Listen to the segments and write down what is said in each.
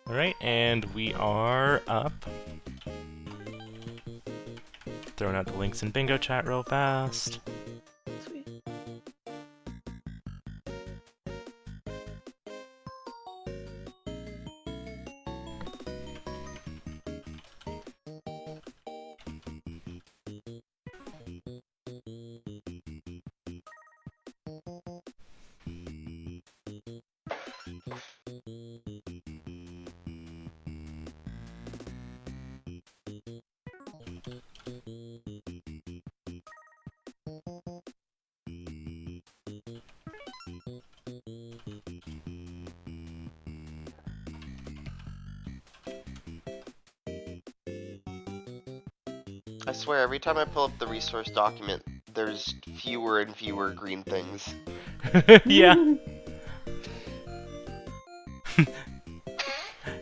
Alright, and we are up. Throwing out the links in bingo chat real fast. Sweet. I swear, every time I pull up the resource document, there's fewer and fewer green things. Yeah.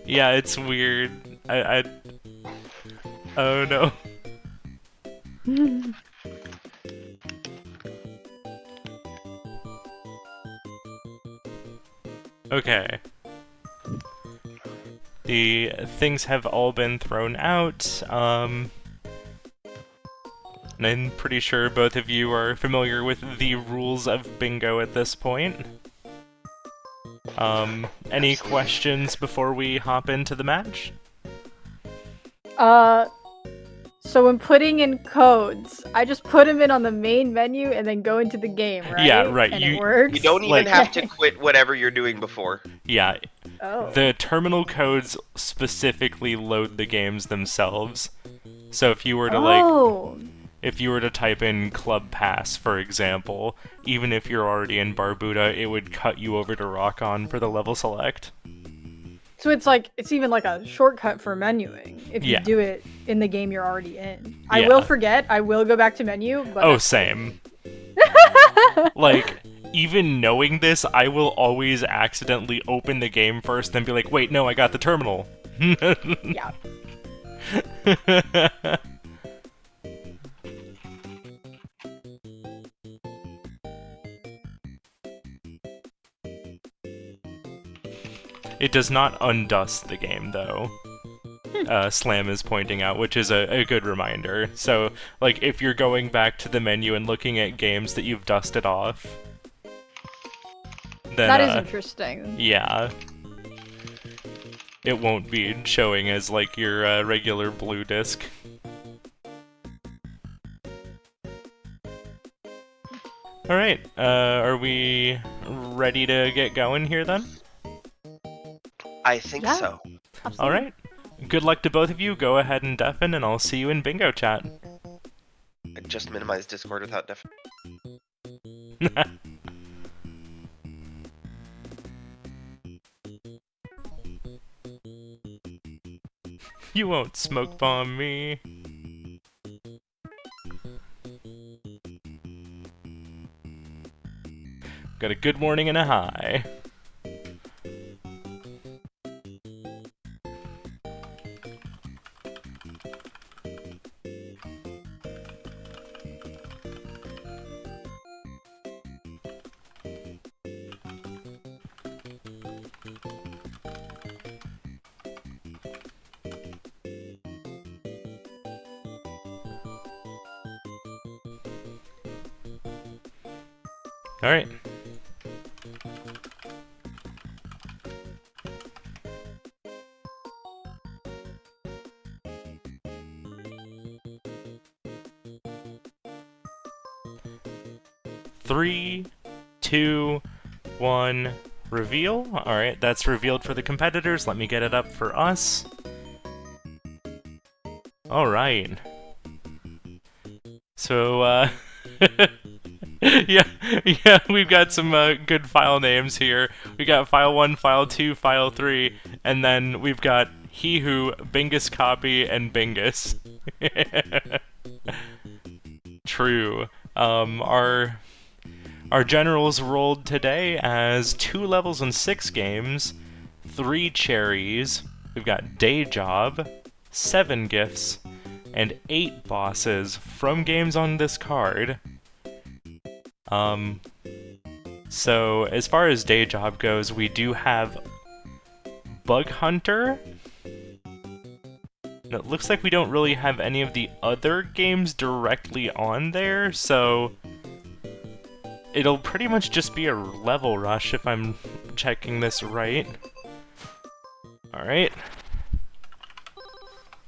Yeah, it's weird. Oh no. Okay. The things have all been thrown out, and I'm pretty sure both of you are familiar with the rules of bingo at this point. Any questions before we hop into the match? So when putting in codes, I just put them in on the main menu and then go into the game, right? Yeah, right. And it works? You don't even have to quit whatever you're doing before. Yeah. Oh. The terminal codes specifically load the games themselves. So if you were to if you were to type in Club Pass, for example, even if you're already in Barbuda, it would cut you over to Rock On for the level select. So it's even like a shortcut for menuing if you do it in the game you're already in. I will forget, I will go back to menu, but oh, same. Like, even knowing this, I will always accidentally open the game first, then be like, wait, no, I got the terminal. Yeah. It does not undust the game, though. Slam is pointing out, which is a good reminder. So, like, if you're going back to the menu and looking at games that you've dusted off, then that is interesting. Yeah. It won't be showing as, like, your regular blue disc. Alright, are we ready to get going here, then? I think so. Alright. Good luck to both of you. Go ahead and deafen, and I'll see you in bingo chat. I just minimized Discord without deafen. You won't smoke bomb me. Got a good morning and a high. Alright. Three, two, one, reveal. Alright, that's revealed for the competitors. Let me get it up for us. Alright. So, yeah, we've got some good file names here. We got file 1, file 2, file 3, and then we've got He Who, Bingus Copy, and Bingus. True. Our generals rolled today as 2 levels and 6 games, 3 cherries, we've got Day Job, 7 gifts, and 8 bosses from games on this card. So as far as Day Job goes, we do have Bug Hunter. And it looks like we don't really have any of the other games directly on there, so it'll pretty much just be a level rush if I'm checking this right. Alright.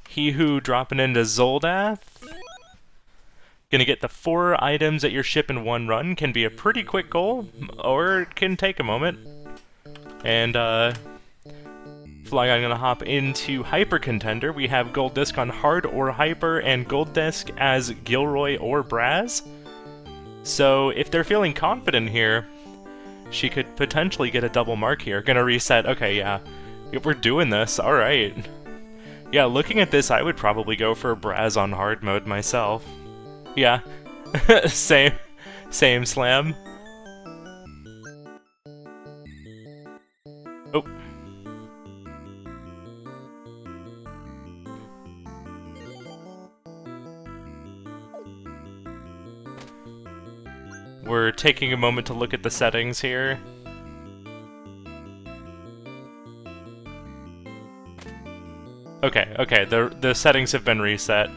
He Who dropping into Zoldath. Gonna get the 4 items at your ship in one run. Can be a pretty quick goal, or it can take a moment. And, Flygon gonna hop into Hyper Contender. We have Gold Disc on Hard or Hyper, and Gold Disc as Gilroy or Braz. So, if they're feeling confident here, she could potentially get a double mark here. Gonna reset. Okay, yeah. We're doing this. Alright. Yeah, looking at this, I would probably go for Braz on Hard mode myself. Yeah. Same Slam. Oh. We're taking a moment to look at the settings here. Okay, the settings have been reset.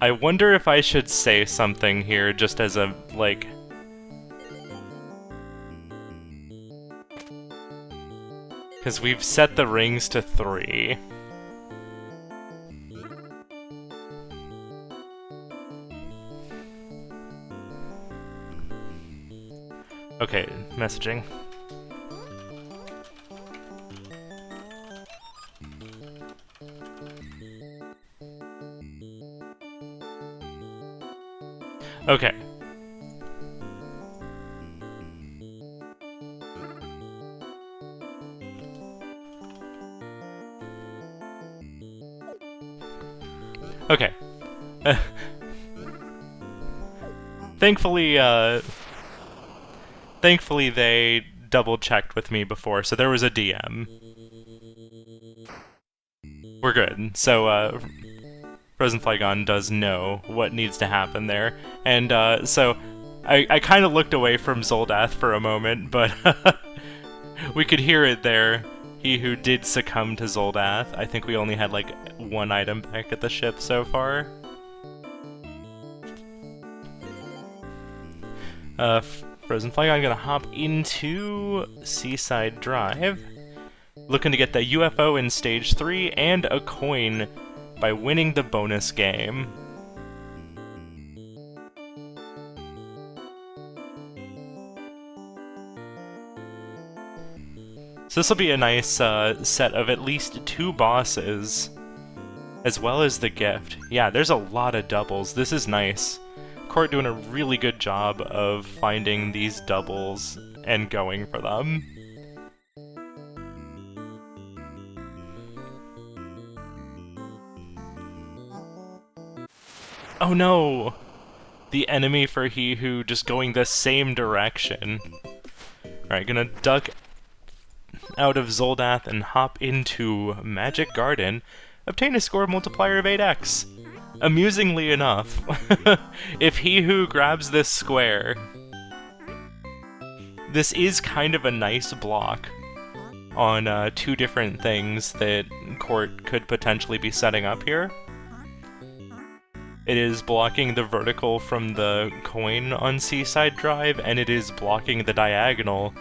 I wonder if I should say something here just as a, like... Because we've set the rings to 3. Okay, messaging. Okay. Okay. Thankfully they double-checked with me before, so there was a DM. We're good. So, frozenflygone does know what needs to happen there. And, so, I kind of looked away from Zoldath for a moment, but we could hear it there. He Who did succumb to Zoldath. I think we only had, like, 1 item back at the ship so far. Frozenflygone gonna hop into Seaside Drive. Looking to get the UFO in Stage 3 and a coin by winning the bonus game. So this will be a nice set of at least 2 bosses, as well as the gift. Yeah, there's a lot of doubles. This is nice. Court doing a really good job of finding these doubles and going for them. Oh no! The enemy for He Who just going the same direction. Alright, gonna duck out of Zoldath and hop into Magic Garden. Obtain a score multiplier of 8x. Amusingly enough, if He Who grabs this square, this is kind of a nice block on 2 different things that Court could potentially be setting up here. It is blocking the vertical from the coin on Seaside Drive, and it is blocking the diagonal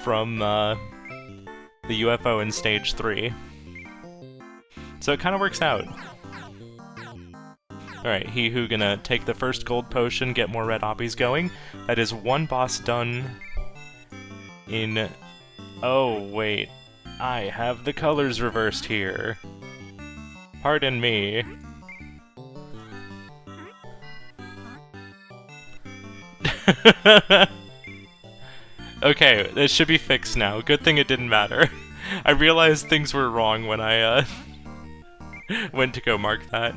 from the UFO in Stage 3. So it kind of works out. Alright, He Who gonna take the first gold potion, get more red oppies going. That is 1 boss done in... Oh, wait. I have the colors reversed here. Pardon me. Okay, it should be fixed now. Good thing it didn't matter. I realized things were wrong when I, went to go mark that.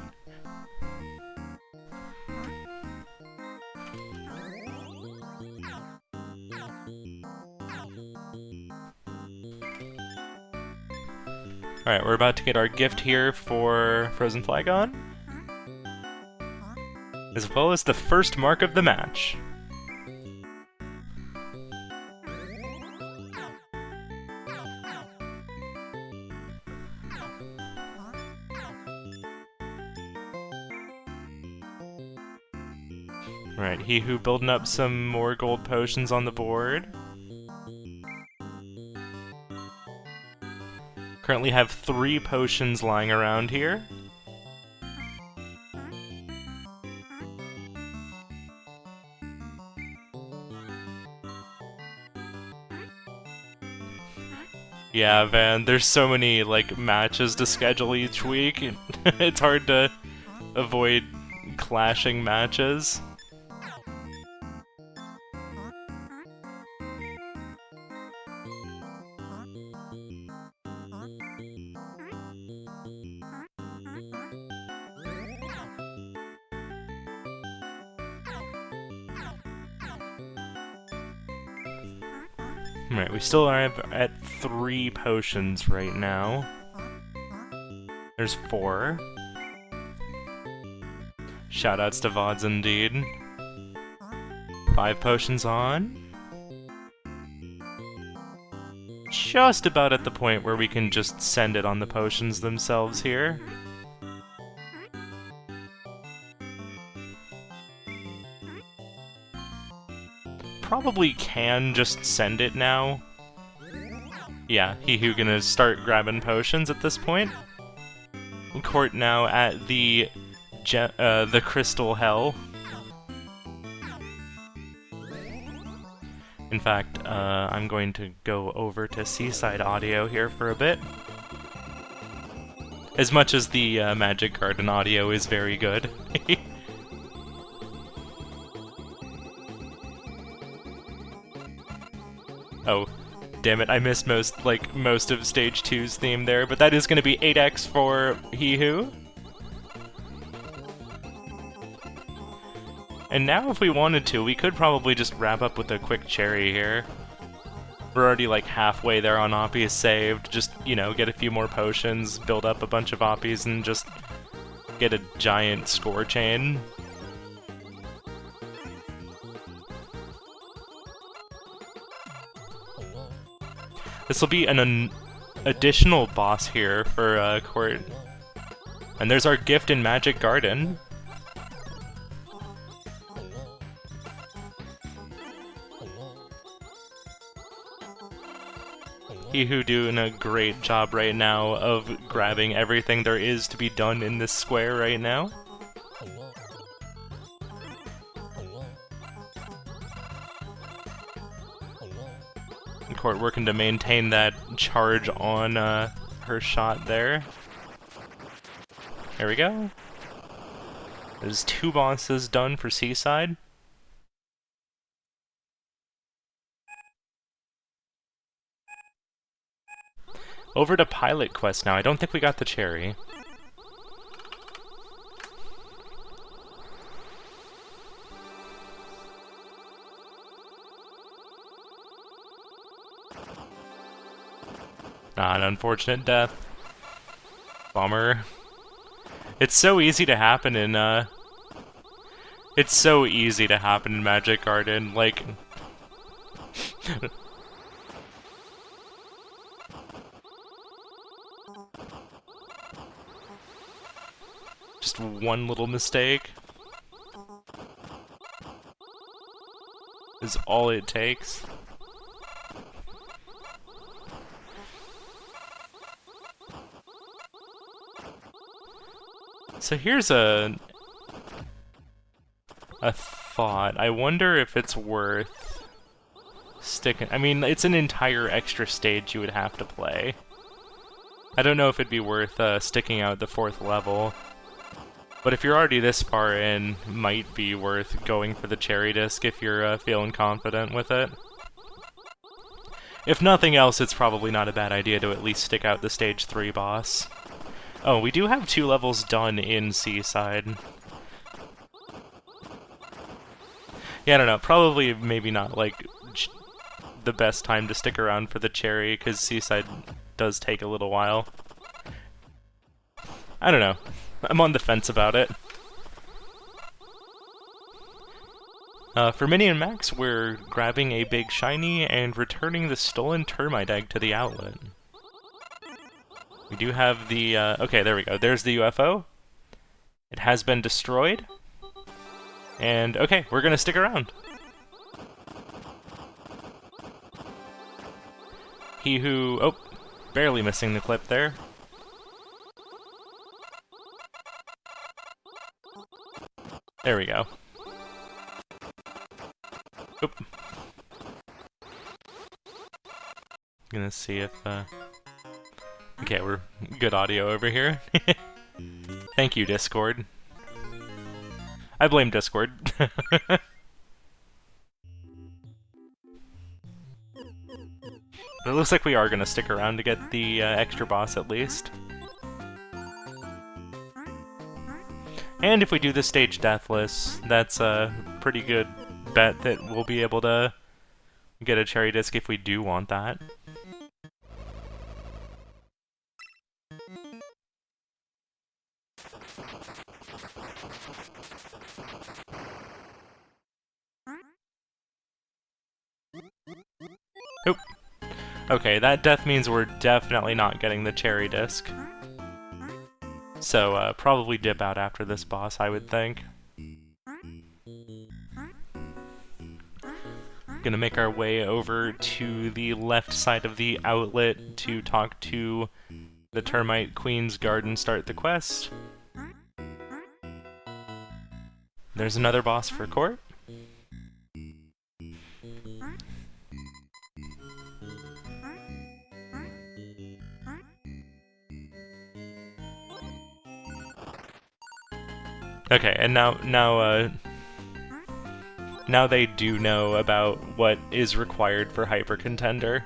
Alright, we're about to get our gift here for frozenflygone, as well as the first mark of the match. Alright, Hewho building up some more gold potions on the board. Currently have 3 potions lying around here. Yeah, Van, there's so many, like, matches to schedule each week. It's hard to avoid clashing matches. Alright, we still are at 3 potions right now. There's 4. Shoutouts to VODs indeed. 5 potions on. Just about at the point where we can just send it on the potions themselves here. Probably can just send it now. Yeah, Hewho gonna start grabbing potions at this point. Court now at the Crystal Hell. In fact, I'm going to go over to Seaside Audio here for a bit. As much as the Magic Garden audio is very good. Oh, damn it, I missed most of Stage 2's theme there, but that is going to be 8x for Hewho. And now if we wanted to, we could probably just wrap up with a quick cherry here. We're already like halfway there on Oppies saved, just, you know, get a few more potions, build up a bunch of Oppies, and just get a giant score chain. This will be an additional boss here for Court. And there's our gift in Magic Garden. Hewho doing a great job right now of grabbing everything there is to be done in this square right now. Court working to maintain that charge on her shot there. There we go. There's 2 bosses done for Seaside. Over to Pilot Quest now. I don't think we got the cherry. An unfortunate death. Bummer. It's so easy to happen in, It's so easy to happen in Magic Garden, like... Just one little mistake is all it takes. So here's a thought. I wonder if it's worth sticking... I mean, it's an entire extra stage you would have to play. I don't know if it'd be worth sticking out the 4th level. But if you're already this far in, might be worth going for the cherry disc if you're feeling confident with it. If nothing else, it's probably not a bad idea to at least stick out the Stage 3 boss. Oh, we do have 2 levels done in Seaside. Yeah, I don't know, probably maybe not, like, the best time to stick around for the cherry, because Seaside does take a little while. I don't know. I'm on the fence about it. For Minnie and Max, we're grabbing a big shiny and returning the stolen termite egg to the outlet. We do have the, okay, there we go. There's the UFO. It has been destroyed. And, okay, we're gonna stick around. He who... oh, barely missing the clip there. There we go. Oop. Gonna see if, okay, we're good audio over here. Thank you, Discord. I blame Discord. But it looks like we are gonna stick around to get the extra boss at least. And if we do the stage deathless, that's a pretty good bet that we'll be able to get a cherry disc if we do want that. Oop. Okay, that death means we're definitely not getting the cherry disc. So, probably dip out after this boss, I would think. Gonna make our way over to the left side of the outlet to talk to the Termite Queen's Guard and start the quest. There's another boss for Court. Okay, and now they do know about what is required for Hyper Contender.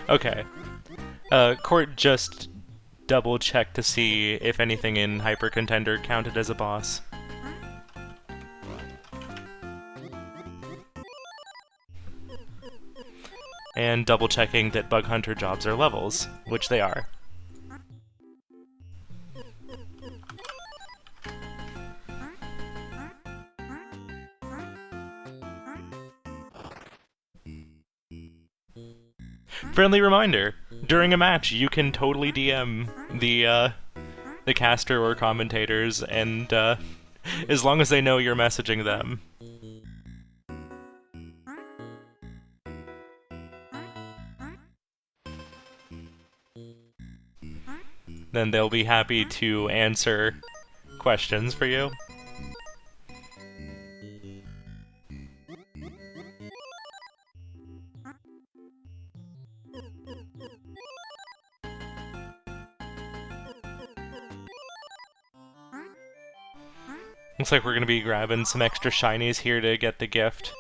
Okay. Court just double-checked to see if anything in Hyper Contender counted as a boss. And double-checking that Bug Hunter jobs are levels, which they are. Friendly reminder, during a match you can totally DM the caster or commentators, and as long as they know you're messaging them. Then they'll be happy to answer questions for you. Looks like we're gonna be grabbing some extra shinies here to get the gift.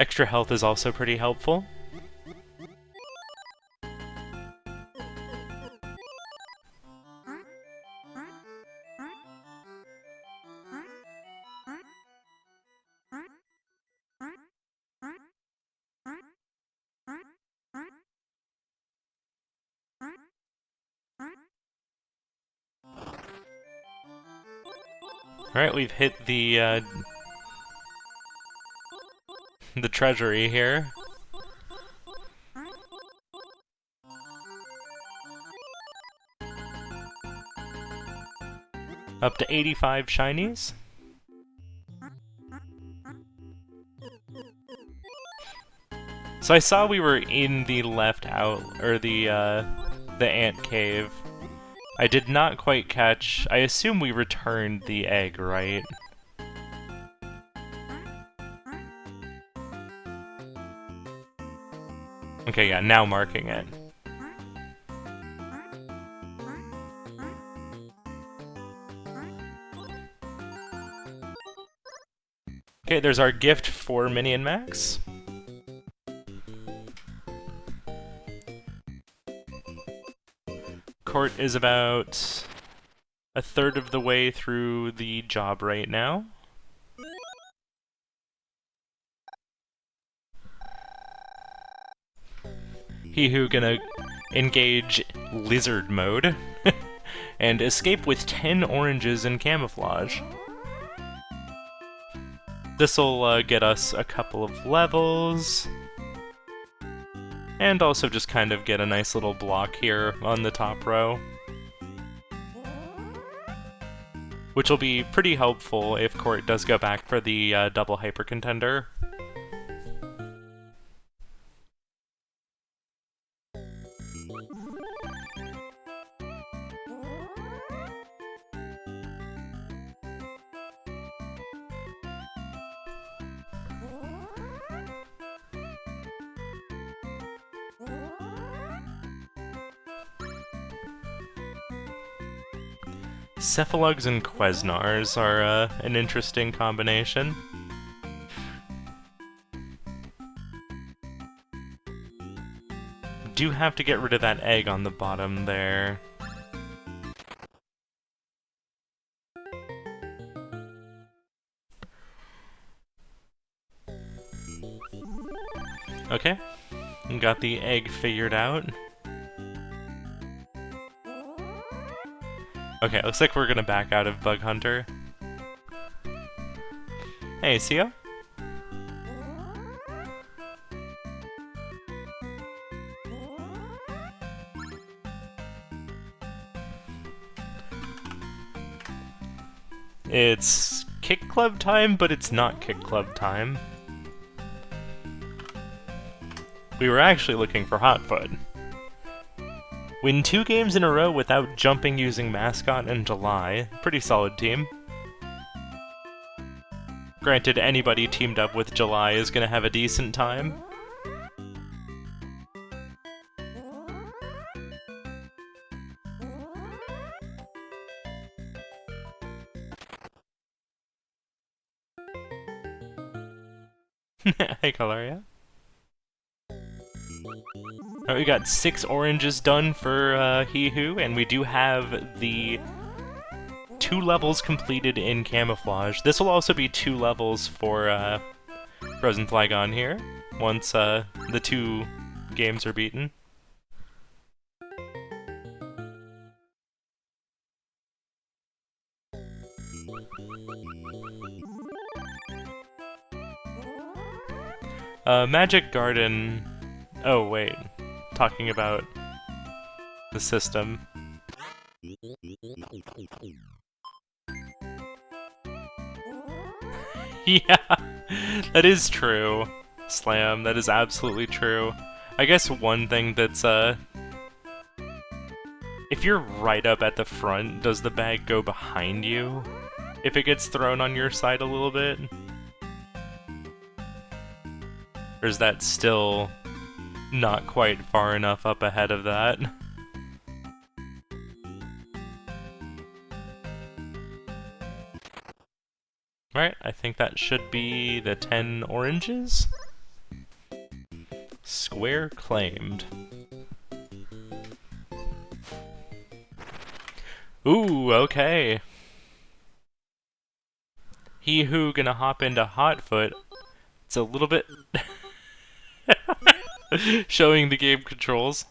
Extra health is also pretty helpful. Alright, we've hit the treasury here. Up to 85 shinies. So I saw we were in the left out, or the ant cave. I did not quite catch... I assume we returned the egg, right? Okay, yeah, now marking it. Okay, there's our gift for Minnie and Max. Court is about a third of the way through the job right now. He-Hoo gonna engage lizard mode and escape with 10 oranges in camouflage. This'll get us a couple of levels, and also just kind of get a nice little block here on the top row, which will be pretty helpful if Court does go back for the double hyper contender. Cephalogs and Quesnars are an interesting combination. Do have to get rid of that egg on the bottom there. Okay, got the egg figured out. Okay, looks like we're gonna back out of Bug Hunter. Hey, Sio? It's Kick Club time, but it's not Kick Club time. We were actually looking for Hotfoot. Win 2 games in a row without jumping using Mascot in July. Pretty solid team. Granted, anybody teamed up with July is gonna have a decent time. Hey, Coloria. Alright, we got 6 oranges done for He-Hoo, and we do have the 2 levels completed in Camouflage. This will also be 2 levels for frozenflygone here, once the 2 games are beaten. Magic Garden... Oh, wait. Talking about the system. Yeah, that is true. Slam, that is absolutely true. I guess one thing that's, if you're right up at the front, does the bag go behind you if it gets thrown on your side a little bit? Or is that still not quite far enough up ahead of that? Alright, I think that should be the 10 oranges. Square claimed. Ooh, okay. He-Hoo gonna hop into Hotfoot. It's a little bit... showing the game controls.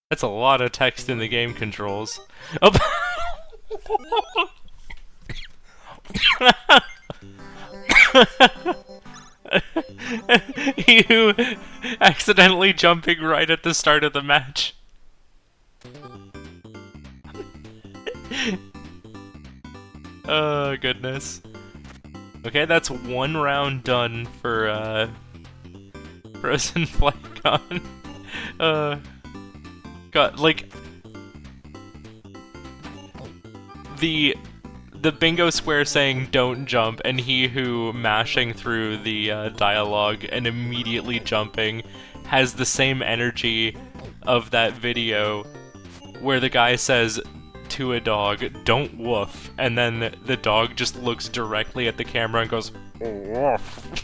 That's a lot of text in the game controls. Oh. You accidentally jumping right at the start of the match. Oh, goodness. Okay, that's one round done for, frozenflygone. God, like... The bingo square saying don't jump, and he who mashing through the dialogue and immediately jumping has the same energy of that video where the guy says to a dog, don't woof, and then the dog just looks directly at the camera and goes, woof.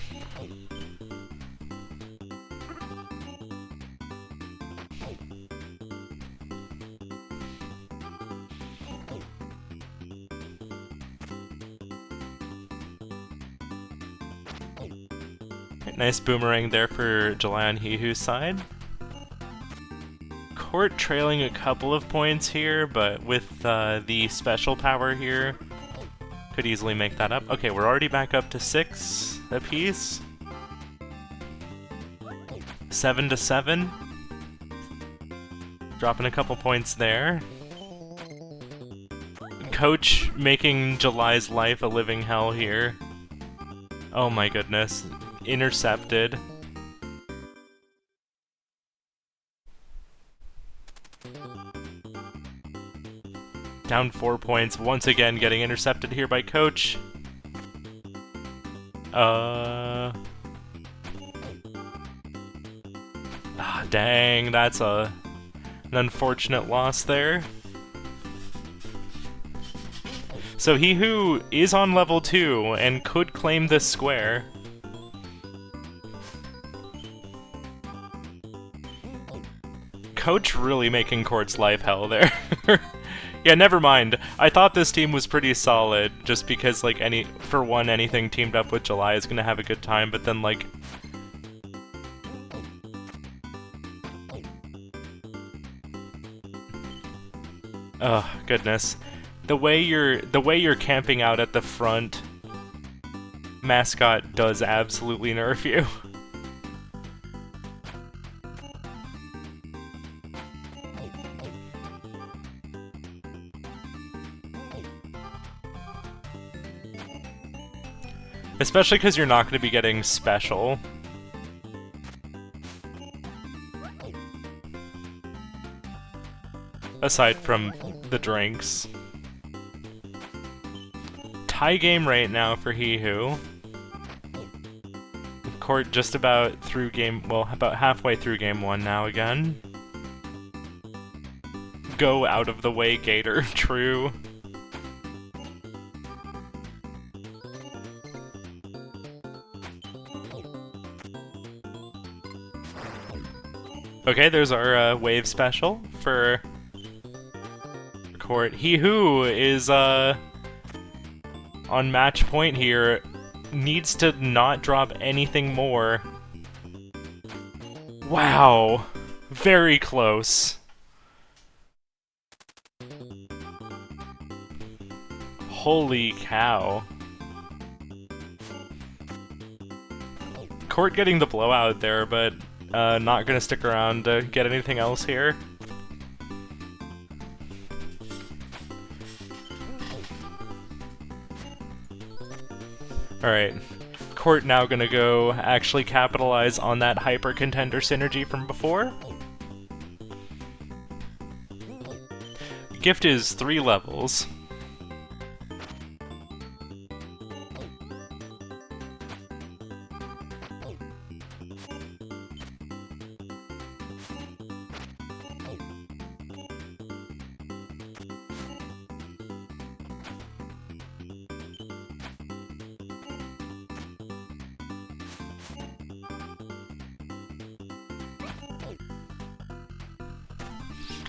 Nice boomerang there for July on Hewho's side. Court trailing a couple of points here, but with the special power here, could easily make that up. Okay, we're already back up to 6 apiece. 7-7. Dropping a couple points there. Coach making July's life a living hell here. Oh my goodness. Intercepted. Down 4 points, once again getting intercepted here by Coach. Dang, that's an unfortunate loss there. So he who is on level 2 and could claim this square. Coach really making Court's life hell there. Yeah, never mind. I thought this team was pretty solid, just because, like, anything teamed up with July is gonna have a good time, but then, like... Oh, goodness. The way you're camping out at the front, mascot does absolutely nerf you. Especially because you're not going to be getting special. Aside from the drinks. Tie game right now for He Who. Court just about through game, well, about halfway through game 1 now again. Go out of the way, Gator. True. Okay, there's our wave special for Court. He who is on match point here needs to not drop anything more. Wow, very close. Holy cow. Court getting the blowout there, but not gonna stick around to get anything else here. Alright, Court now gonna go actually capitalize on that hyper contender synergy from before. Gift is 3 levels.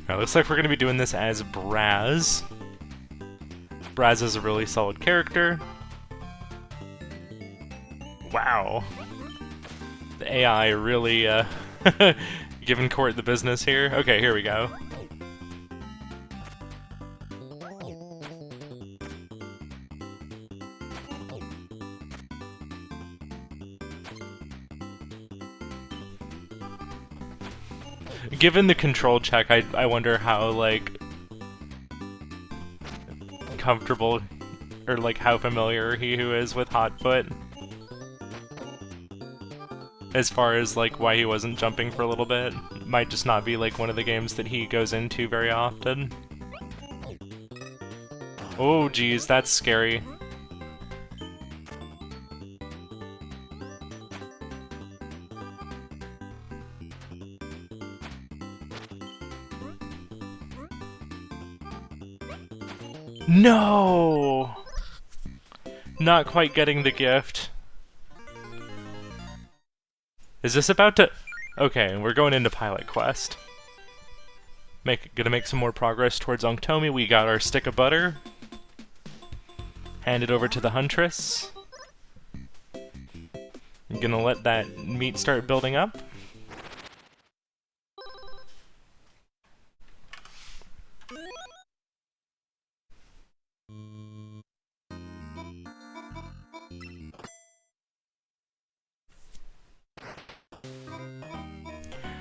Alright, looks like we're going to be doing this as Braz. Braz is a really solid character. Wow. The AI really, giving Court the business here. Okay, here we go. Given the control check, I wonder how, like, comfortable or like how familiar he who is with Hotfoot. As far as like why he wasn't jumping for a little bit. Might just not be like one of the games that he goes into very often. Oh geez, that's scary. No! Not quite getting the gift. Is this about to... Okay, we're going into Pilot Quest. Gonna make some more progress towards Unktomi. We got our stick of butter. Hand it over to the Huntress. I'm gonna let that meat start building up.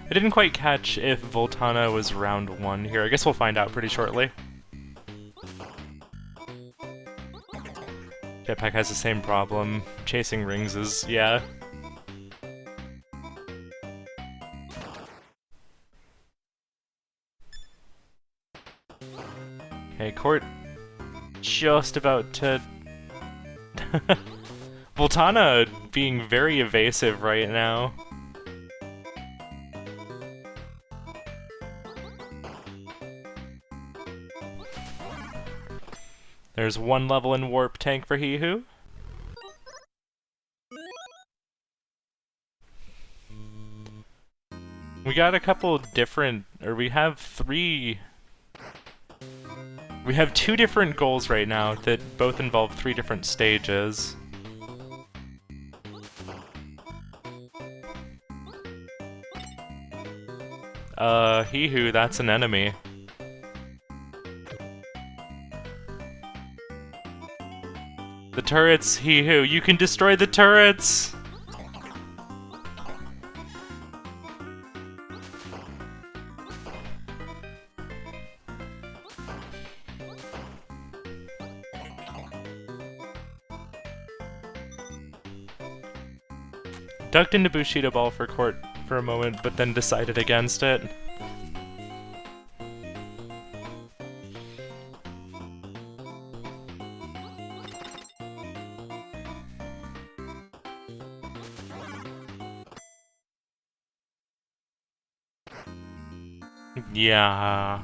I didn't quite catch if Voltana was round 1 here. I guess we'll find out pretty shortly. Jetpack has the same problem. Chasing rings is... yeah. Okay, Court just about to... Voltana being very evasive right now. There's 1 level in Warp Tank for Hewho. We got a couple different... or we have 3... We have 2 different goals right now that both involve 3 different stages. Hewho, that's an enemy. The turrets, Hewho, you can destroy the turrets! Ducked into Bushido Ball for Court for a moment, but then decided against it. Yeah.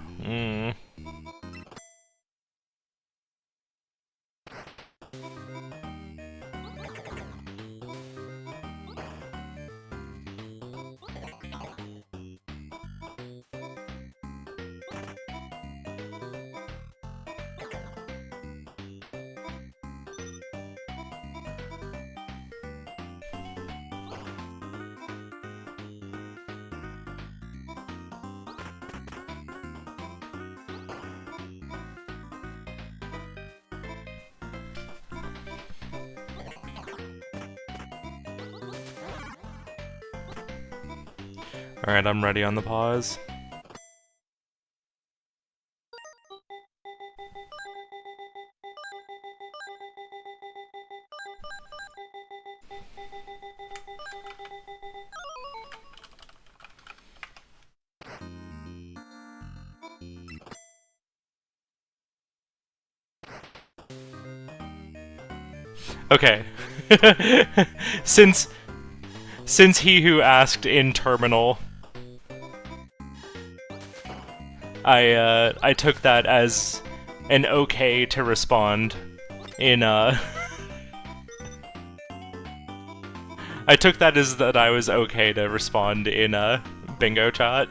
Alright, I'm ready on the pause. Okay. Since Hewho asked in terminal, I took that as an okay to respond in I took that as that I was okay to respond in bingo chat.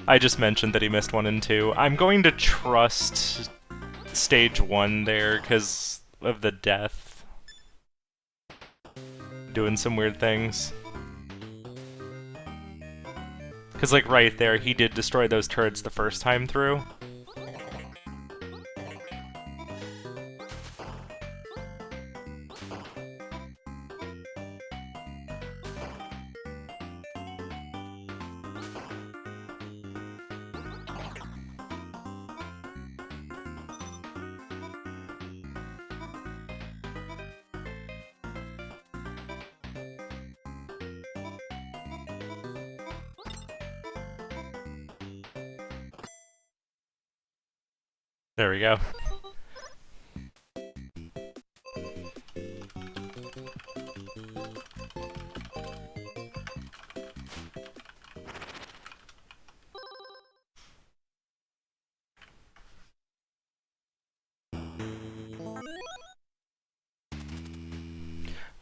I just mentioned that he missed 1 and 2. I'm going to trust stage 1 there because of the death. Doing some weird things. Because, like, right there, he did destroy those turrets the first time through. There we go.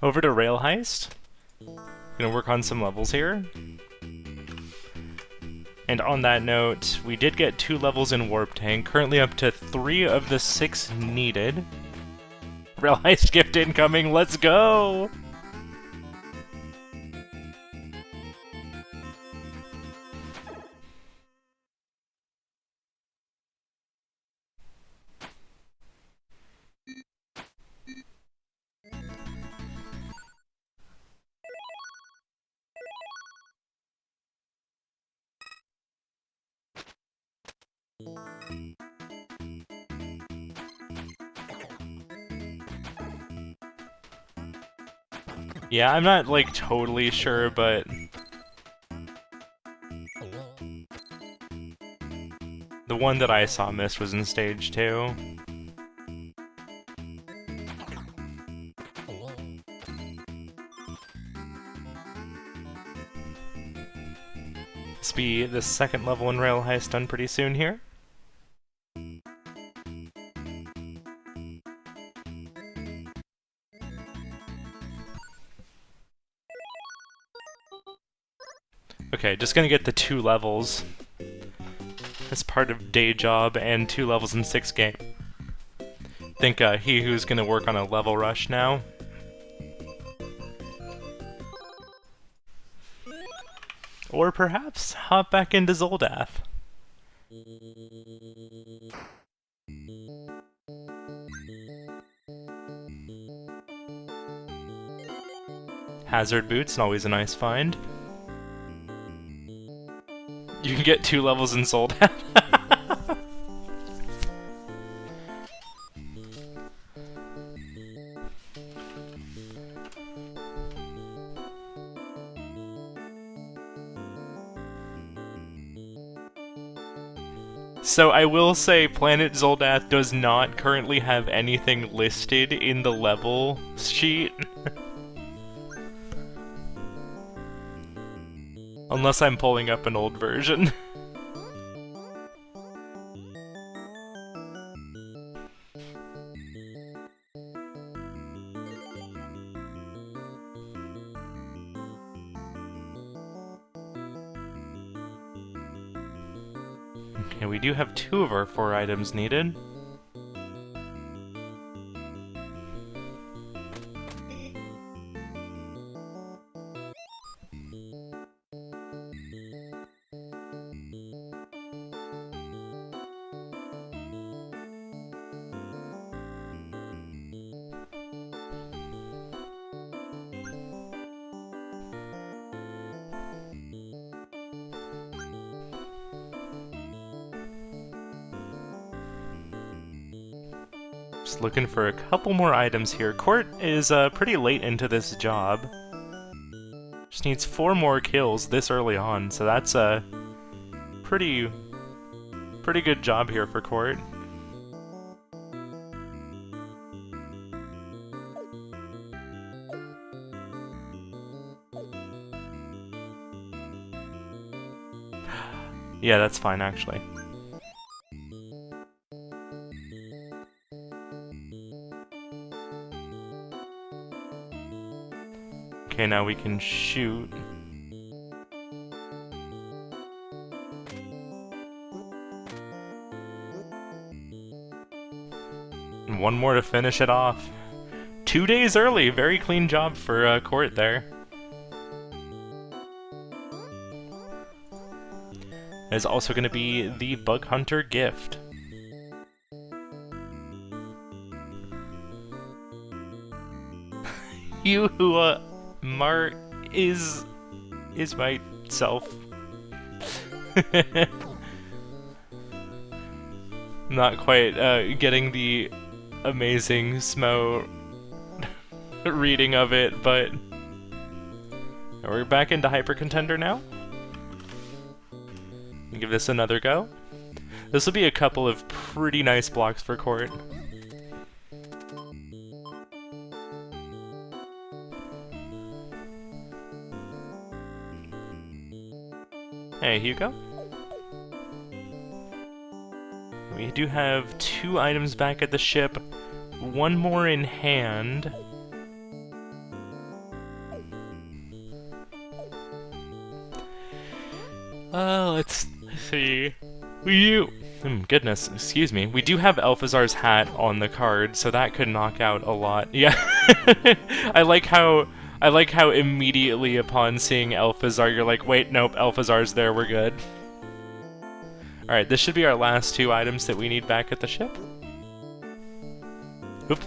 Over to Rail Heist. Gonna work on some levels here. And on that note, we did get 2 levels in Warp Tank, currently up to 3 of the 6 needed. Rail Heist gift incoming, let's go! Yeah, I'm not, like, totally sure, but... the one that I saw miss was in Stage 2. This will be the second level in Rail Heist done pretty soon here. Okay, just gonna get the 2 levels as part of day job and 2 levels in 6 game. Think he who's gonna work on a level rush now. Or perhaps hop back into Zoldath. Hazard boots, always a nice find. You can get 2 levels in Zoldath. So I will say Planet Zoldath does not currently have anything listed in the level sheet. Unless I'm pulling up an old version. Okay, we do have 2 of our 4 items needed. Just looking for a couple more items here. Court is pretty late into this job. Just needs 4 more kills this early on, so that's a pretty good job here for Court. Yeah, that's fine actually. Okay, now we can shoot. And 1 more to finish it off. 2 days early, very clean job for Court there. There's also going to be the Bug Hunter gift. Hewhoamareismyself. Not quite getting the amazing Smo reading of it, but we're back into Hyper Contender now. Give this another go. This will be a couple of pretty nice blocks for Court. Hey, Hugo. We do have 2 items back at the ship, 1 more in hand. Let's see. Goodness, excuse me. We do have Elphazar's hat on the card, so that could knock out a lot. Yeah. I like how immediately upon seeing Elphazar, you're like, wait, nope, Elphazar's there, we're good. Alright, this should be our last 2 items that we need back at the ship. Oop.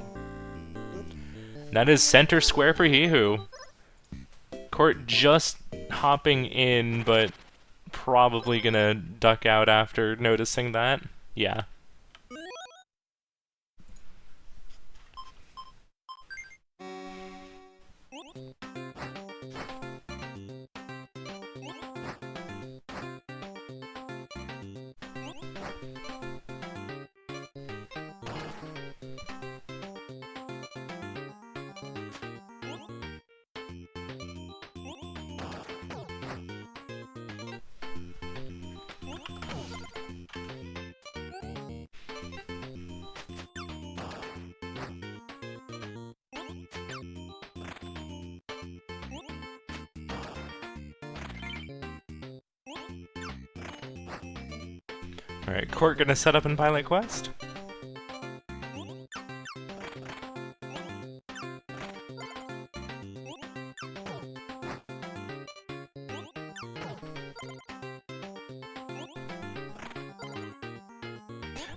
That is center square for Hehu. Court just hopping in, but probably gonna duck out after noticing that. Yeah. Alright, Court gonna set up in Pilot Quest.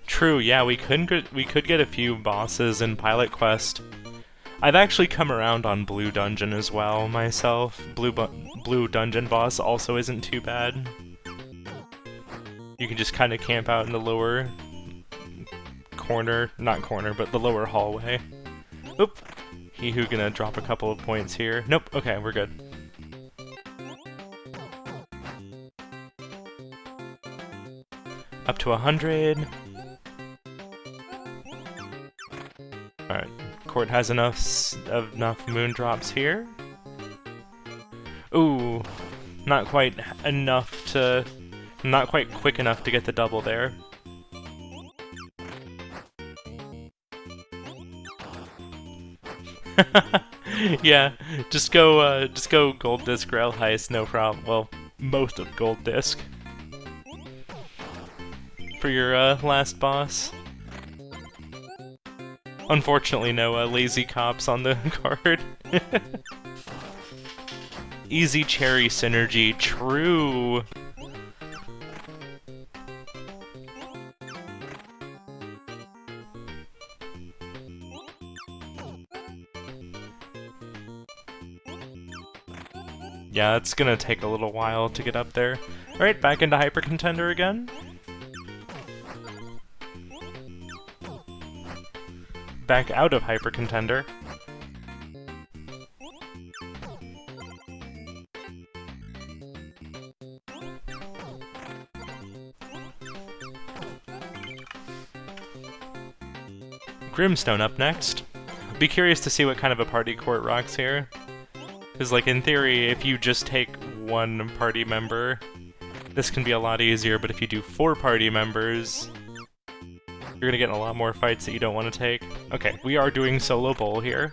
True, yeah, we could get a few bosses in Pilot Quest. I've actually come around on Blue Dungeon as well, myself. Blue Dungeon boss also isn't too bad. You can just kind of camp out in the lower corner, not corner, but the lower hallway. Oop! Hehu gonna drop a couple of points here. Nope, okay, we're good. Up to 100. Alright, Court has enough moon drops here. Ooh, not quite quick enough to get the double there. Yeah, just go Gold Disc Rail Heist, no problem. Well, most of Gold Disc. For your last boss. Unfortunately, no lazy cops on the card. Easy cherry synergy, true! Yeah, it's gonna take a little while to get up there. Alright, back into Hyper Contender again. Back out of Hyper Contender. Grimstone up next. Be curious to see what kind of a party Court rocks here. Because, like, in theory, if you just take 1 party member, this can be a lot easier, but if you do 4 party members, you're gonna get in a lot more fights that you don't want to take. Okay, we are doing solo bowl here.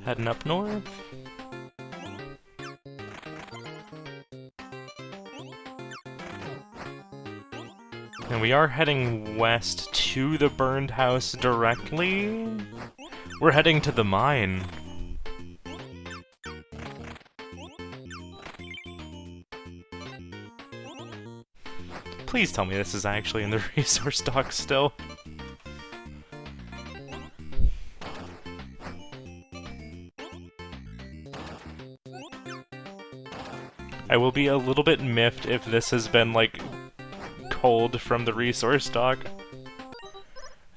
Heading up north. And we are heading west to the burned house directly. We're heading to the mine. Please tell me this is actually in the resource dock still. I will be a little bit miffed if this has been, like, culled from the resource doc.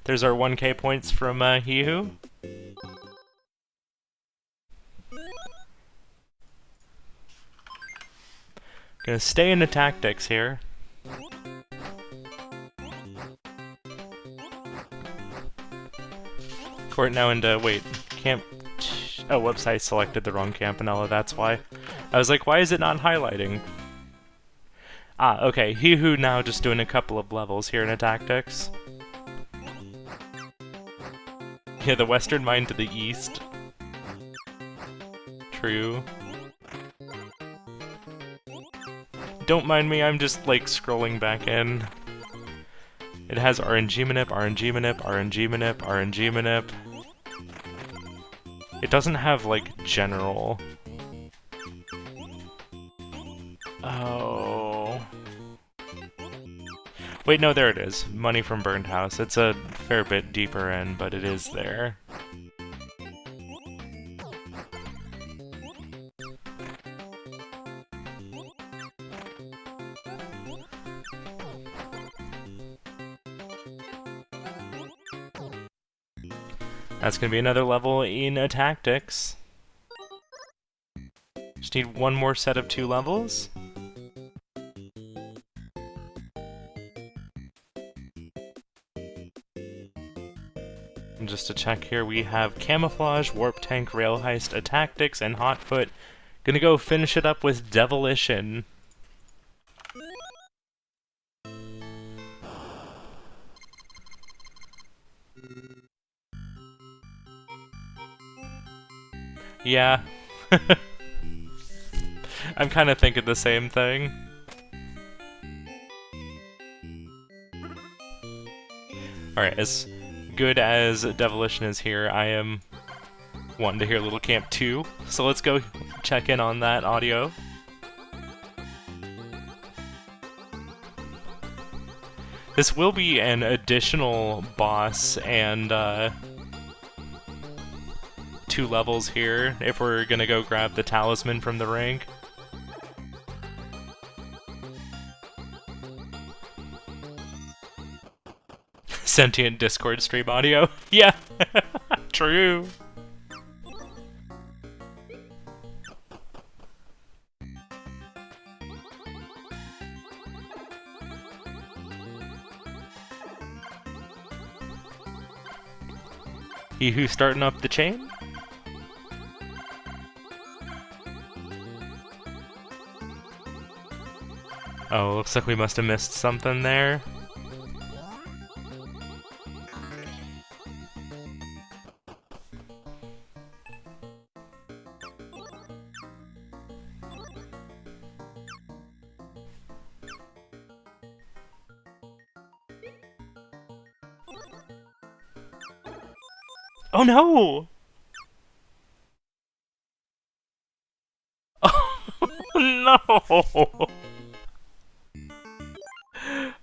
There's our 1k points from Hewho. Gonna stay into tactics here. Court now into, wait, camp... Oh, whoops, I selected the wrong Campanella, that's why. I was like, why is it not highlighting? Ah, okay, Hewho now just doing a couple of levels here in tactics. Yeah, the western mine to the east. True. Don't mind me, I'm just, like, scrolling back in. It has RNG manip, RNG manip, RNG manip, RNG manip. It doesn't have, like, general. Oh. Wait, no, there it is. Money from Burned House. It's a fair bit deeper in, but it is there. That's gonna be another level in tactics. Just need one more set of 2 levels. And just to check here, we have Camouflage, Warp Tank, Rail Heist, Tactics, and Hotfoot. Gonna go finish it up with Devilition. Yeah. I'm kind of thinking the same thing. Alright, as good as Devilition is here, I am wanting to hear Little Camp 2, so let's go check in on that audio. This will be an additional boss and 2 levels here if we're gonna go grab the talisman from the ring. Sentient Discord stream audio. Yeah, true. He who's starting up the chain? Oh, looks like we must have missed something there. Oh no! Oh no!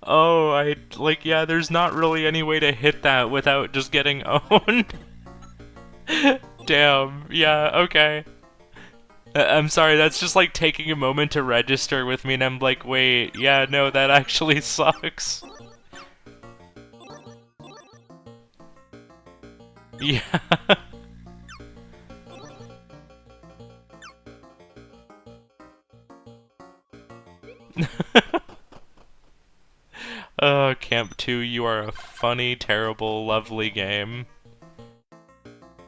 Oh, yeah, there's not really any way to hit that without just getting owned. Damn, yeah, okay. I'm sorry, that's just like taking a moment to register with me and I'm like, wait, yeah, no, that actually sucks. Yeah. Oh, Camp 2, you are a funny, terrible, lovely game.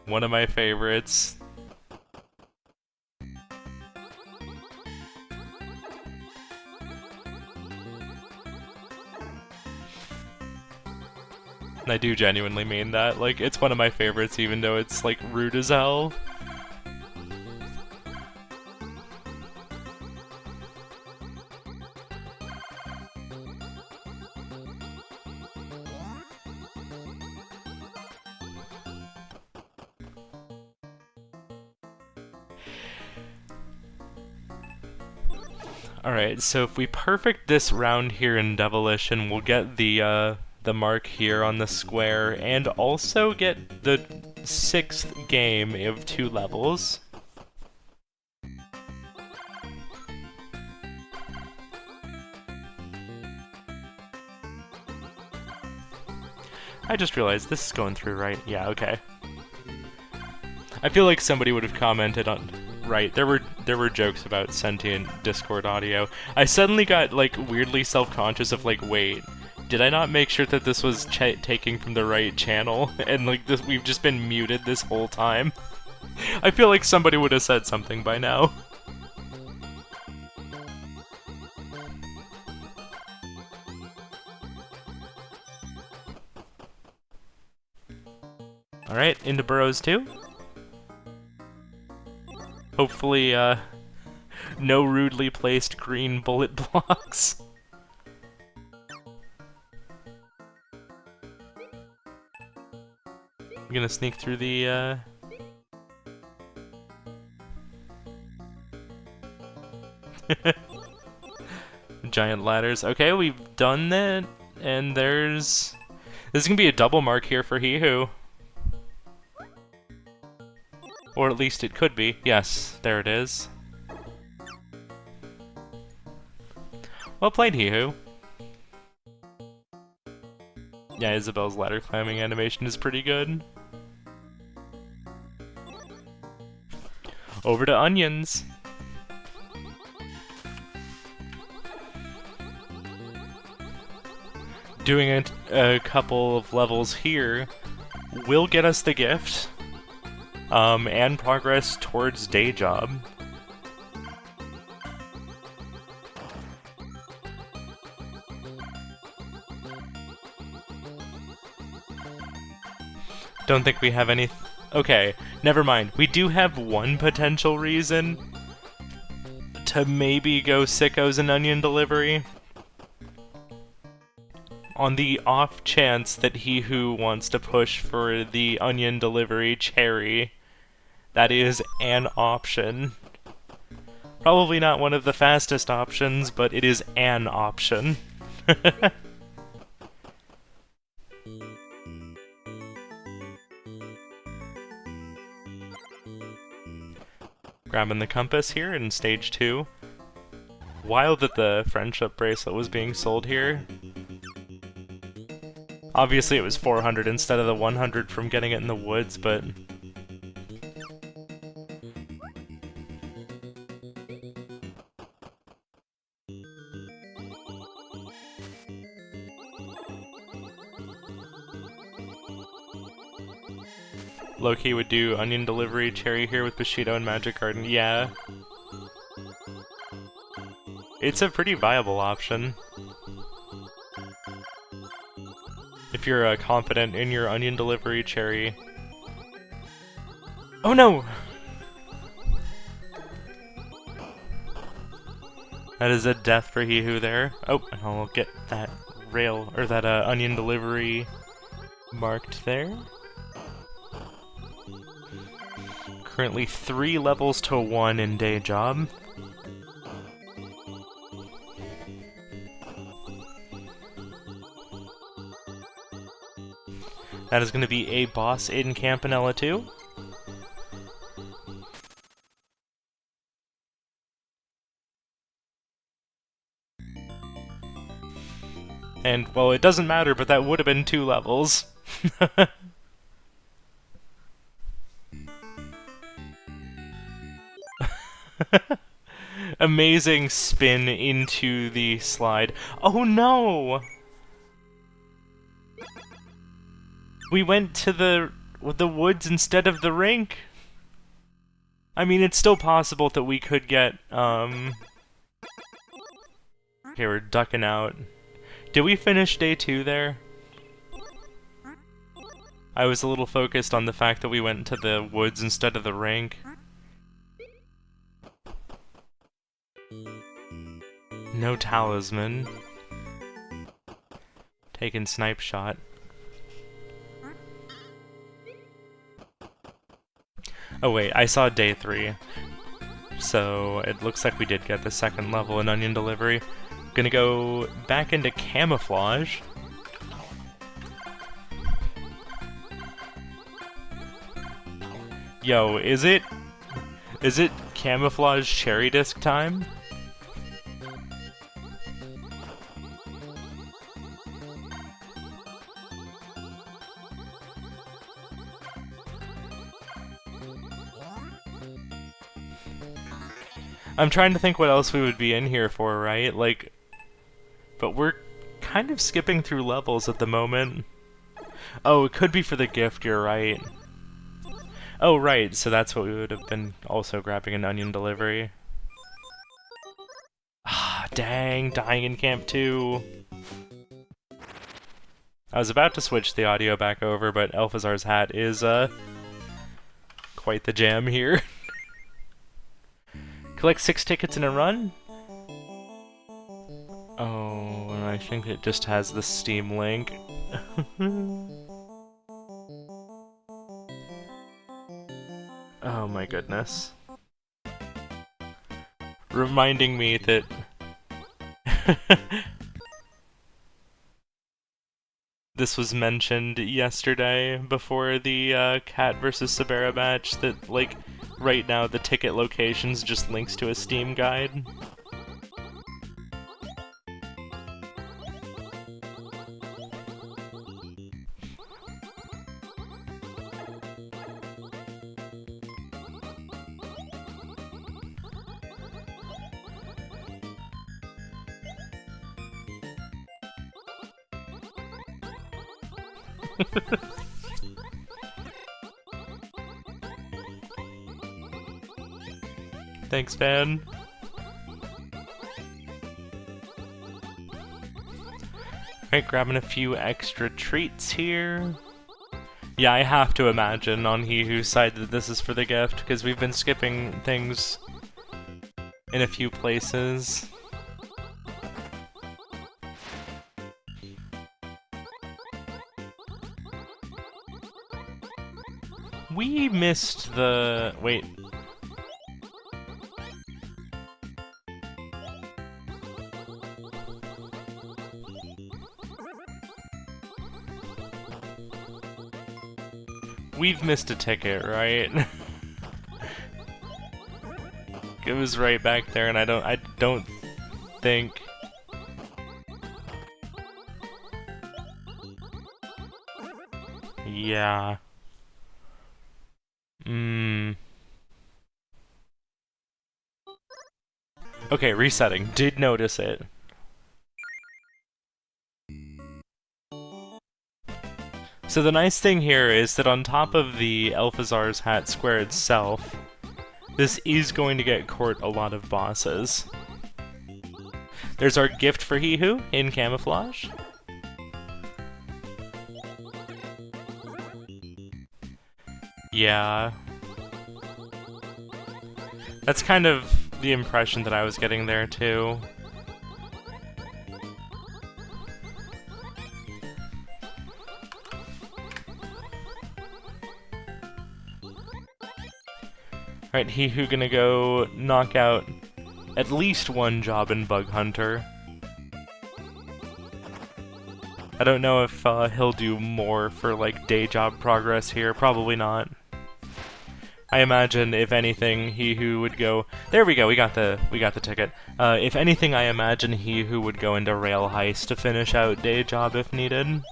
One of my favorites. And I do genuinely mean that. Like, it's one of my favorites even though it's, like, rude as hell. Alright, so if we perfect this round here in Devilition, we'll get the mark here on the square, and also get the 6th game of 2 levels. I just realized this is going through, right? Yeah, okay. I feel like somebody would have commented on... Right, there were jokes about sentient Discord audio. I suddenly got, like, weirdly self-conscious of, like, wait, did I not make sure that this was taking from the right channel? And, like, we've just been muted this whole time? I feel like somebody would have said something by now. Alright, into burrows 2. Hopefully, no rudely placed green bullet blocks. I'm gonna sneak through the, giant ladders. Okay, we've done that, and there's... This is gonna be a double mark here for Hewho. Or at least it could be. Yes, there it is. Well played, Hewho. Yeah, Isabel's ladder climbing animation is pretty good. Over to onions. Doing a couple of levels here will get us the gift. And progress towards day job. Don't think we have any... Okay, never mind. We do have one potential reason to maybe go sickos and onion delivery. On the off chance that he who wants to push for the onion delivery cherry, that is an option. Probably not one of the fastest options, but it is an option. Grabbing the compass here in stage 2. Wild that the friendship bracelet was being sold here. Obviously it was 400 instead of the 100 from getting it in the woods, but... Loki would do onion delivery cherry here with Bushido and Magic Garden. Yeah. It's a pretty viable option. If you're confident in your onion delivery cherry. Oh no! That is a death for Hewho there. Oh, and I'll get that rail, or that onion delivery marked there. Currently 3 levels to 1 in day job. That is going to be a boss in Campanella 2. And, well, it doesn't matter, but that would have been 2 levels. Amazing spin into the slide. Oh no! We went to the woods instead of the rink. I mean, it's still possible that we could get, Okay, we're ducking out. Did we finish day 2 there? I was a little focused on the fact that we went to the woods instead of the rink. No talisman. Taking snipe shot. Oh wait, I saw day 3. So it looks like we did get the second level in onion delivery. Gonna go back into camouflage. Yo, is it camouflage cherry disc time? I'm trying to think what else we would be in here for, right? Like, but we're kind of skipping through levels at the moment. Oh, it could be for the gift, you're right. Oh, right, so that's what we would have been also grabbing an onion delivery. Ah, dang, dying in Camp 2. I was about to switch the audio back over, but Elphazar's hat is, quite the jam here. Collect 6 tickets in a run? Oh, and I think it just has the Steam link. Oh my goodness. Reminding me that... this was mentioned yesterday before the Cat vs. Sabera match, that, like, right now the ticket locations just links to a Steam guide. Thanks, man. Alright, grabbing a few extra treats here. Yeah, I have to imagine on Hewho's side that this is for the gift, because we've been skipping things in a few places. We missed the... wait. We've missed a ticket, right? It was right back there, and I don't think... Yeah. Okay, resetting. Did notice it. So the nice thing here is that on top of the Elphazar's hat square itself, this is going to get Court a lot of bosses. There's our gift for Hewho in camouflage. Yeah. That's kind of the impression that I was getting there too. Alright, Hewho gonna go knock out at least one job in Bug Hunter. I don't know if he'll do more for, like, day job progress here. Probably not. I imagine, if anything, Hewho would go... There we go, we got the ticket. If anything, I imagine Hewho would go into Rail Heist to finish out day job if needed.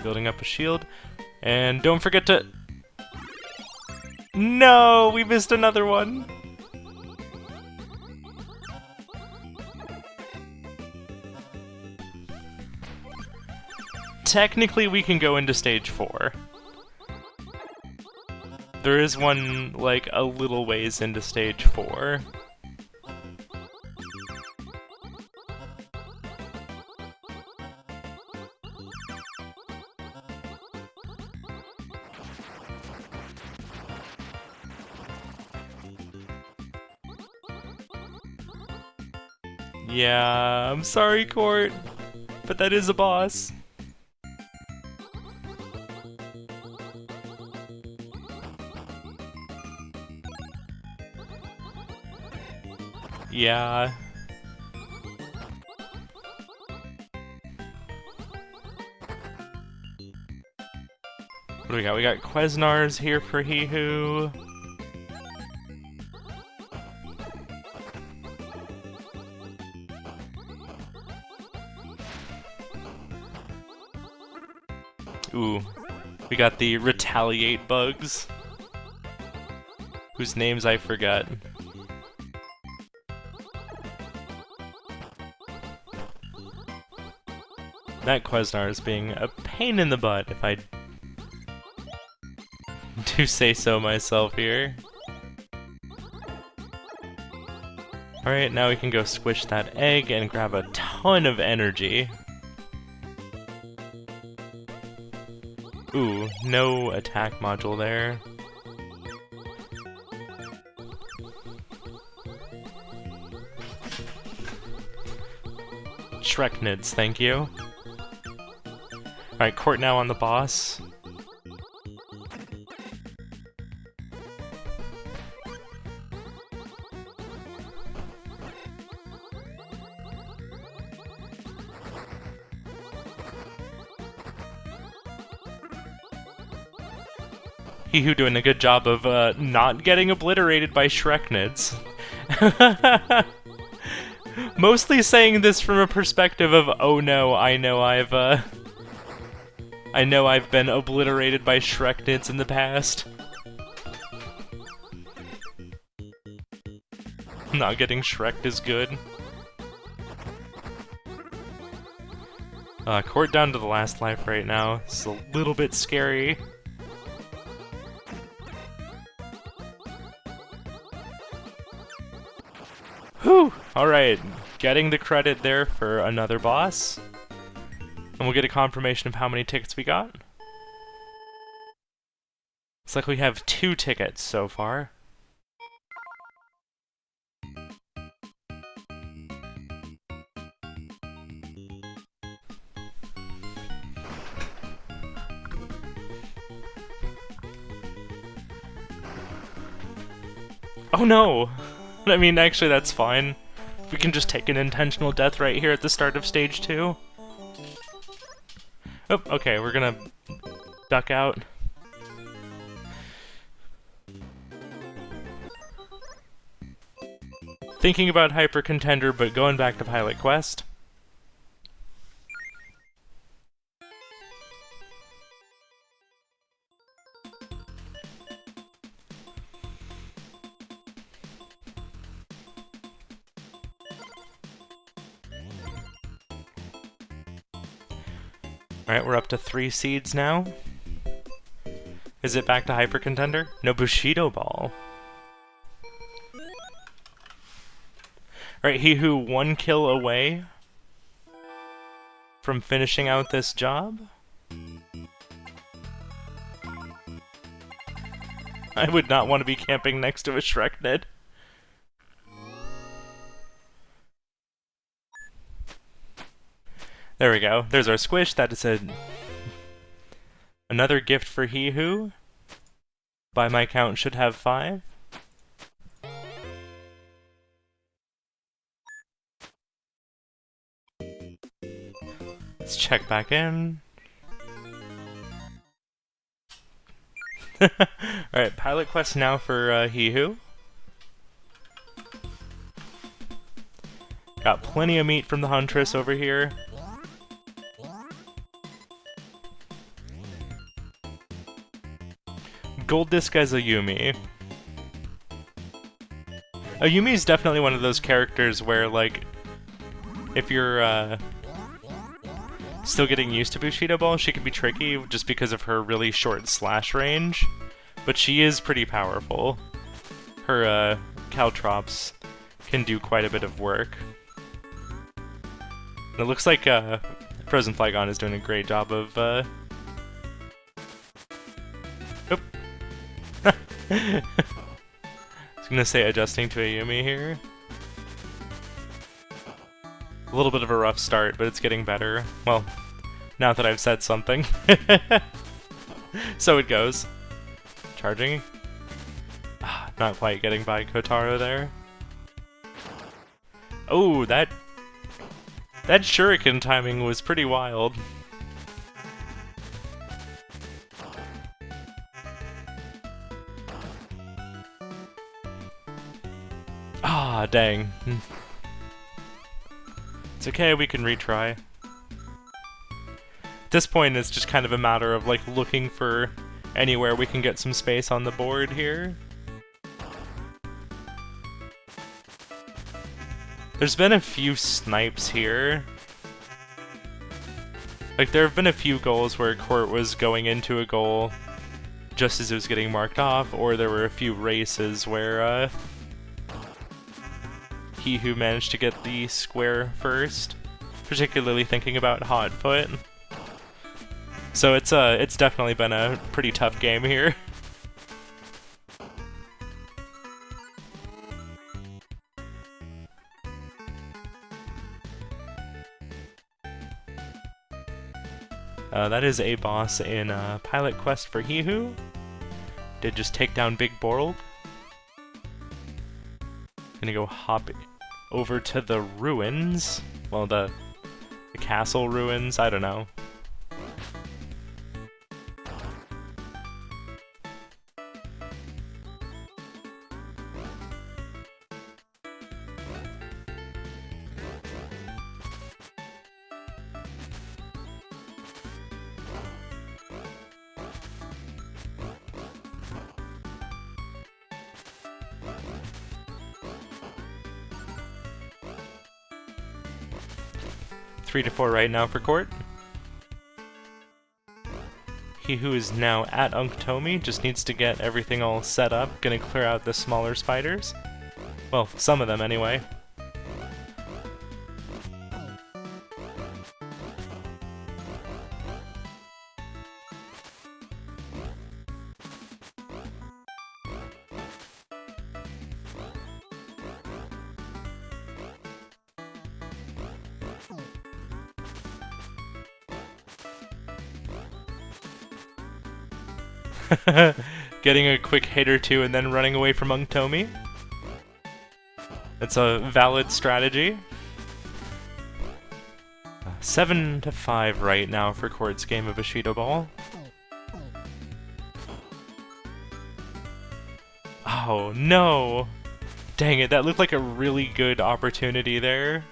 Building up a shield. And don't forget to... No! We missed another one! Technically, we can go into stage 4. There is one, like, a little ways into stage 4. Yeah, I'm sorry, Court, but that is a boss. Yeah. What do we got? We got Quesnars here for Hewho. Ooh. We got the Retaliate bugs, whose names I forget. That Quesnar is being a pain in the butt, if I do say so myself here. Alright, now we can go squish that egg and grab a ton of energy. Ooh, no attack module there. Shreknids, thank you. Alright, court now on the boss. Hewho doing a good job of not getting obliterated by Shreknids. Mostly saying this from a perspective of, oh no, I know I've been obliterated by Shreknids in the past. Not getting Shrek'd is good. Court down to the last life right now. It's a little bit scary. Whew! Alright, getting the credit there for another boss. And we'll get a confirmation of how many tickets we got. Looks like we have 2 tickets so far. Oh no! I mean, actually that's fine. We can just take an intentional death right here at the start of stage 2. Oh, okay, we're gonna duck out. Thinking about Hyper Contender, but going back to Pilot Quest. Alright, we're up to 3 seeds now. Is it back to Hyper Contender? No, Bushido Ball. Alright, Hewho 1 kill away from finishing out this job. I would not want to be camping next to a Shreknid. There we go. There's our squish. That is another gift for Hewho. By my count, should have 5. Let's check back in. Alright, Pilot Quest now for Hewho. Got plenty of meat from the Huntress over here. Gold disc as a Yumi. A Yumi is definitely one of those characters where, like, if you're still getting used to Bushido Ball, she can be tricky just because of her really short slash range. But she is pretty powerful. Her Caltrops can do quite a bit of work. And it looks like frozenflygone is doing a great job of I was gonna say adjusting to a Yumi here. A little bit of a rough start, but it's getting better. Well, now that I've said something. So it goes. Charging. Not quite getting by Kotaro there. Oh, that shuriken timing was pretty wild. Ah, dang. It's okay, we can retry. At this point, it's just kind of a matter of, like, looking for anywhere we can get some space on the board here. There's been a few snipes here. Like, there have been a few goals where Court was going into a goal just as it was getting marked off, or there were a few races where, he who managed to get the square first, particularly thinking about Hotfoot. So it's definitely been a pretty tough game here. That is a boss in Pilot Quest for Hewho. Did just take down Big Borg. Gonna go hop over to the ruins. Well, the castle ruins, I don't know. Three to 4 right now for Court. He who is now at Unktomi just needs to get everything all set up. Gonna clear out the smaller spiders. Well, some of them anyway. Getting a quick hit or two and then running away from Unktomi. It's a valid strategy. 7 to 5 right now for Court's game of Bushido Ball. Oh no! Dang it, that looked like a really good opportunity there.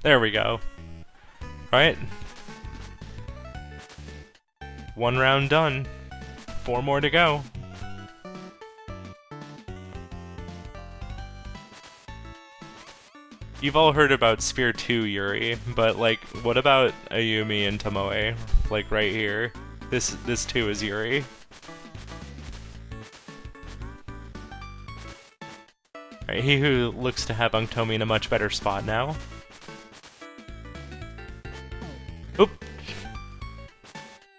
There we go. Right? 1 round done. 4 more to go. You've all heard about Sphere 2, Yuri, but like, what about Ayumi and Tomoe? Like right here. This too is Yuri. Right, he who looks to have Unktomi in a much better spot now. Oop!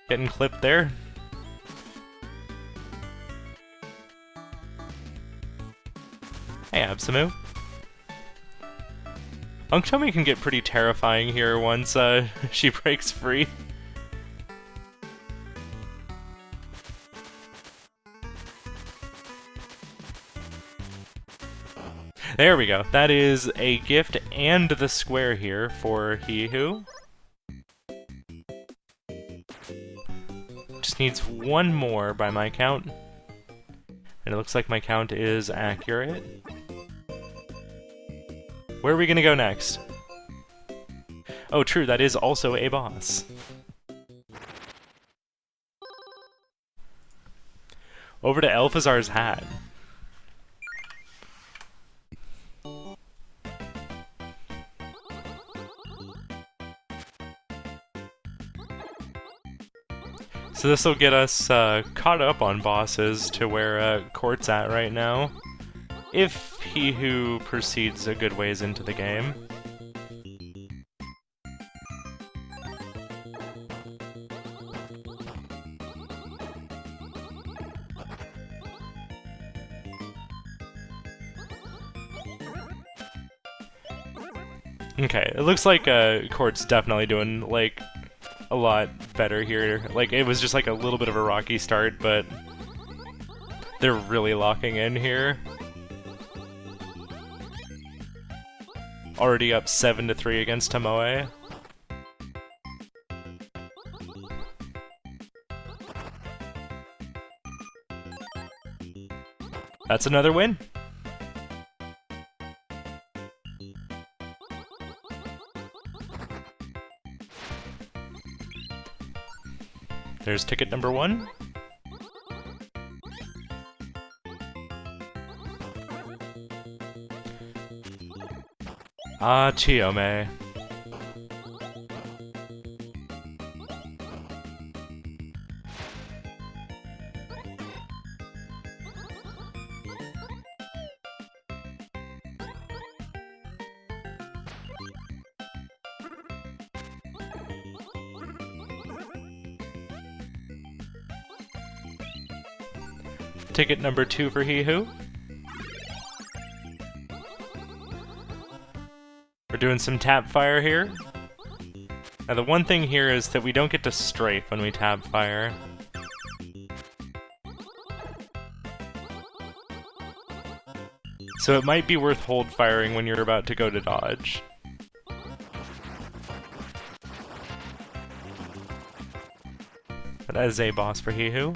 Getting clipped there. Hey, Absamu. Unktomi can get pretty terrifying here once she breaks free. There we go. That is a gift and the square here for Hewho. Just needs 1 more by my count. And it looks like my count is accurate. Where are we gonna go next? Oh, true, that is also a boss. Over to Elphazar's hat. So this will get us caught up on bosses to where Court's at right now, if he who proceeds a good ways into the game. Okay, it looks like Court's definitely doing like a lot better here. Like, it was just like a little bit of a rocky start, but they're really locking in here. already up 7-3 against Tomoe. That's another win. There's ticket number 1. Ah, Chiyome. Ticket number 2 for Hehu. We're doing some tap fire here. Now the one thing here is that we don't get to strafe when we tap fire. So it might be worth hold firing when you're about to go to dodge. But that is a boss for Hehu.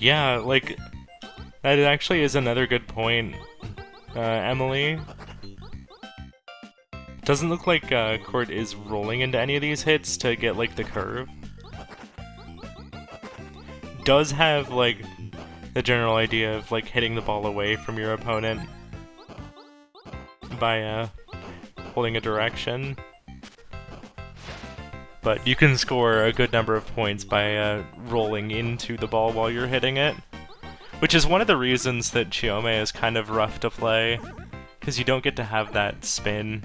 Yeah, like, that actually is another good point, Emily. Doesn't look like Court is rolling into any of these hits to get, like, the curve. Does have, like, the general idea of, like, hitting the ball away from your opponent by, holding a direction. But you can score a good number of points by rolling into the ball while you're hitting it. Which is one of the reasons that Chiyome is kind of rough to play, because you don't get to have that spin.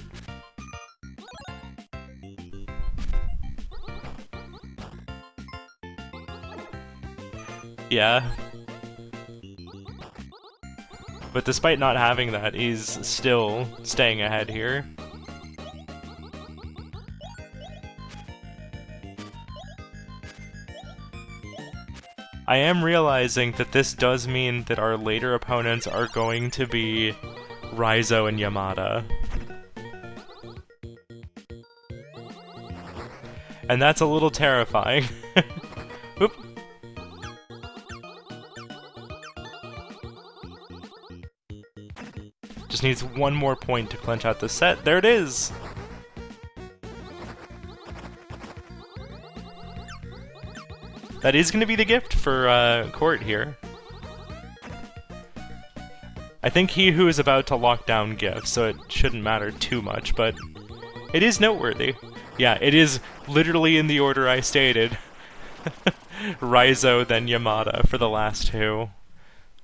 Yeah. But despite not having that, he's still staying ahead here. I am realizing that this does mean that our later opponents are going to be Raizo and Yamada. And that's a little terrifying. Oop. Just needs one more point to clinch out the set. There it is! That is going to be the gift for Court here. I think Hehu is about to lock down gifts, so it shouldn't matter too much, but it is noteworthy. Yeah, it is literally in the order I stated. Raizo, then Yamada for the last two.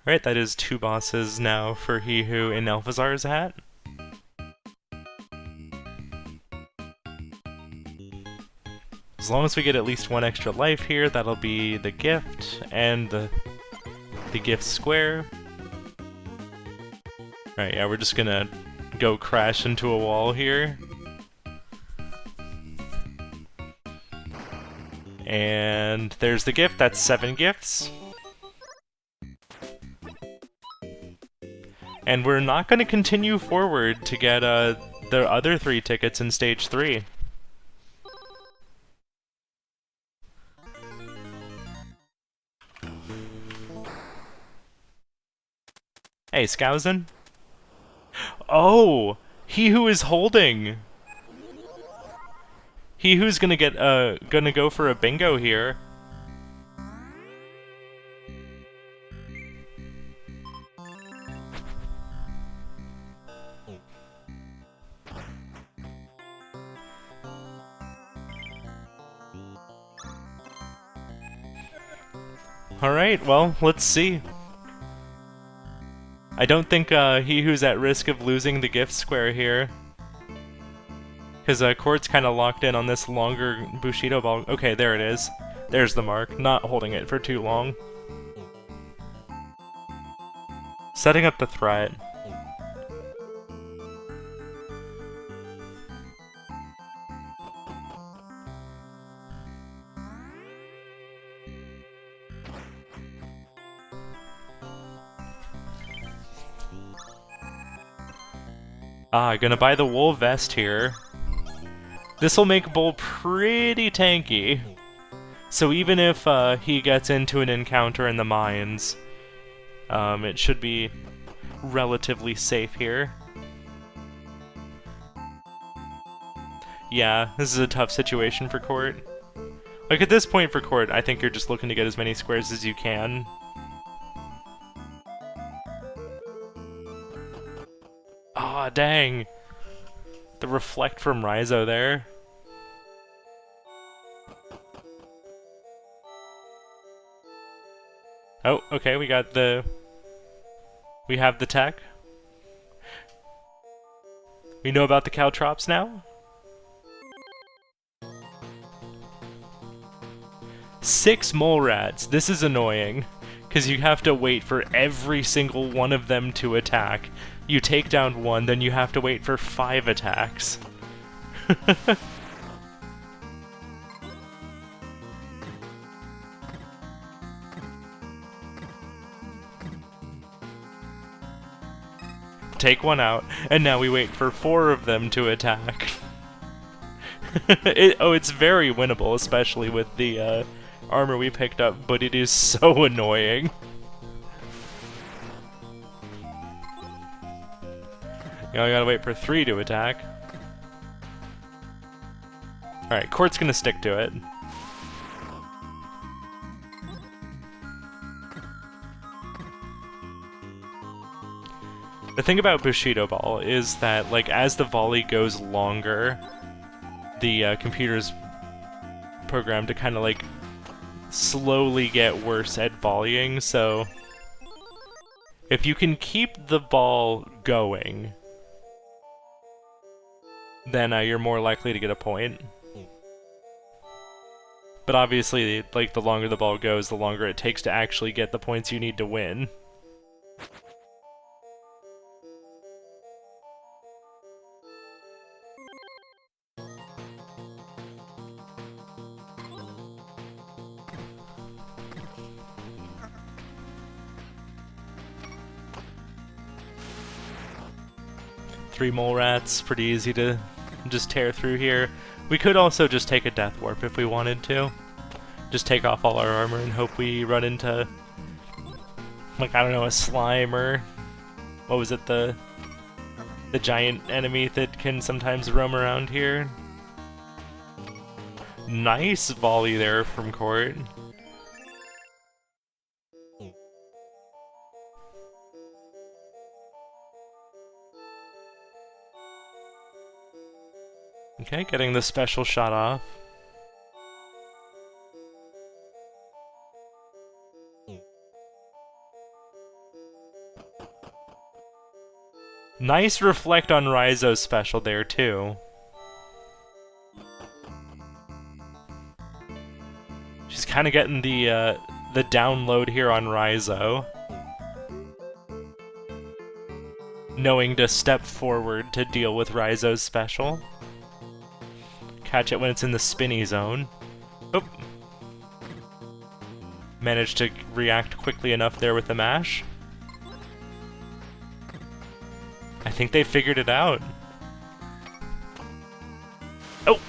Alright, that is 2 bosses now for Hehu in Alphazar's hat. As long as we get at least 1 extra life here, that'll be the gift and the gift square. Alright, yeah, we're just gonna go crash into a wall here. And there's the gift, that's 7 gifts. And we're not gonna continue forward to get the other 3 tickets in stage 3. Hey, Skousen? Oh! He who is holding! He who's gonna get, gonna go for a bingo here. Alright, well, let's see. I don't think he who's at risk of losing the gift square here. Because Court's kind of locked in on this longer Bushido ball. Okay, there it is. There's the mark. Not holding it for too long. Setting up the threat. Ah, gonna buy the wool vest here. This'll make Bull pretty tanky. So even if he gets into an encounter in the mines, it should be relatively safe here. Yeah, this is a tough situation for Court. Like, at this point for Court, I think you're just looking to get as many squares as you can. Aw, dang! The reflect from Raizo there. Oh, okay, we have the tech. We know about the caltrops now? 6 mole rats. This is annoying, because you have to wait for every single one of them to attack. You take down one, then you have to wait for 5 attacks. Take one out, and now we wait for 4 of them to attack. It's very winnable, especially with the armor we picked up, but it is so annoying. You only gotta wait for 3 to attack. Alright, Court's gonna stick to it. The thing about Bushido Ball is that, like, as the volley goes longer, the computer's programmed to kind of, like, slowly get worse at volleying, so if you can keep the ball going, then you're more likely to get a point. But obviously, like, the longer the ball goes, the longer it takes to actually get the points you need to win. Three mole rats, pretty easy to just tear through here. We could also just take a death warp if we wanted to. Just take off all our armor and hope we run into, like, I don't know, a slime or what was it, the giant enemy that can sometimes roam around here. Nice volley there from Court. Okay, getting the special shot off. Nice reflect on Raizo's special there, too. She's kind of getting the download here on Raizo. Knowing to step forward to deal with Raizo's special. Catch it when it's in the spinny zone. Oop. Managed to react quickly enough there with the mash. I think they figured it out. Oh!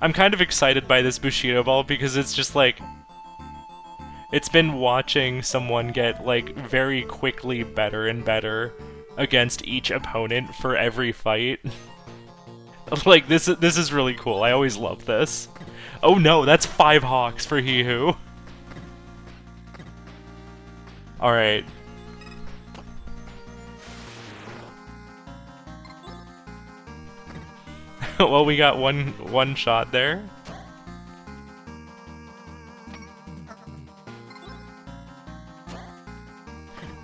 I'm kind of excited by this Bushido Ball because it's just like... It's been watching someone get, like, very quickly better and better against each opponent for every fight. Like, this is really cool. I always love this. Oh no, that's 5 Hawks for Hehu. Alright. Well, we got one shot there.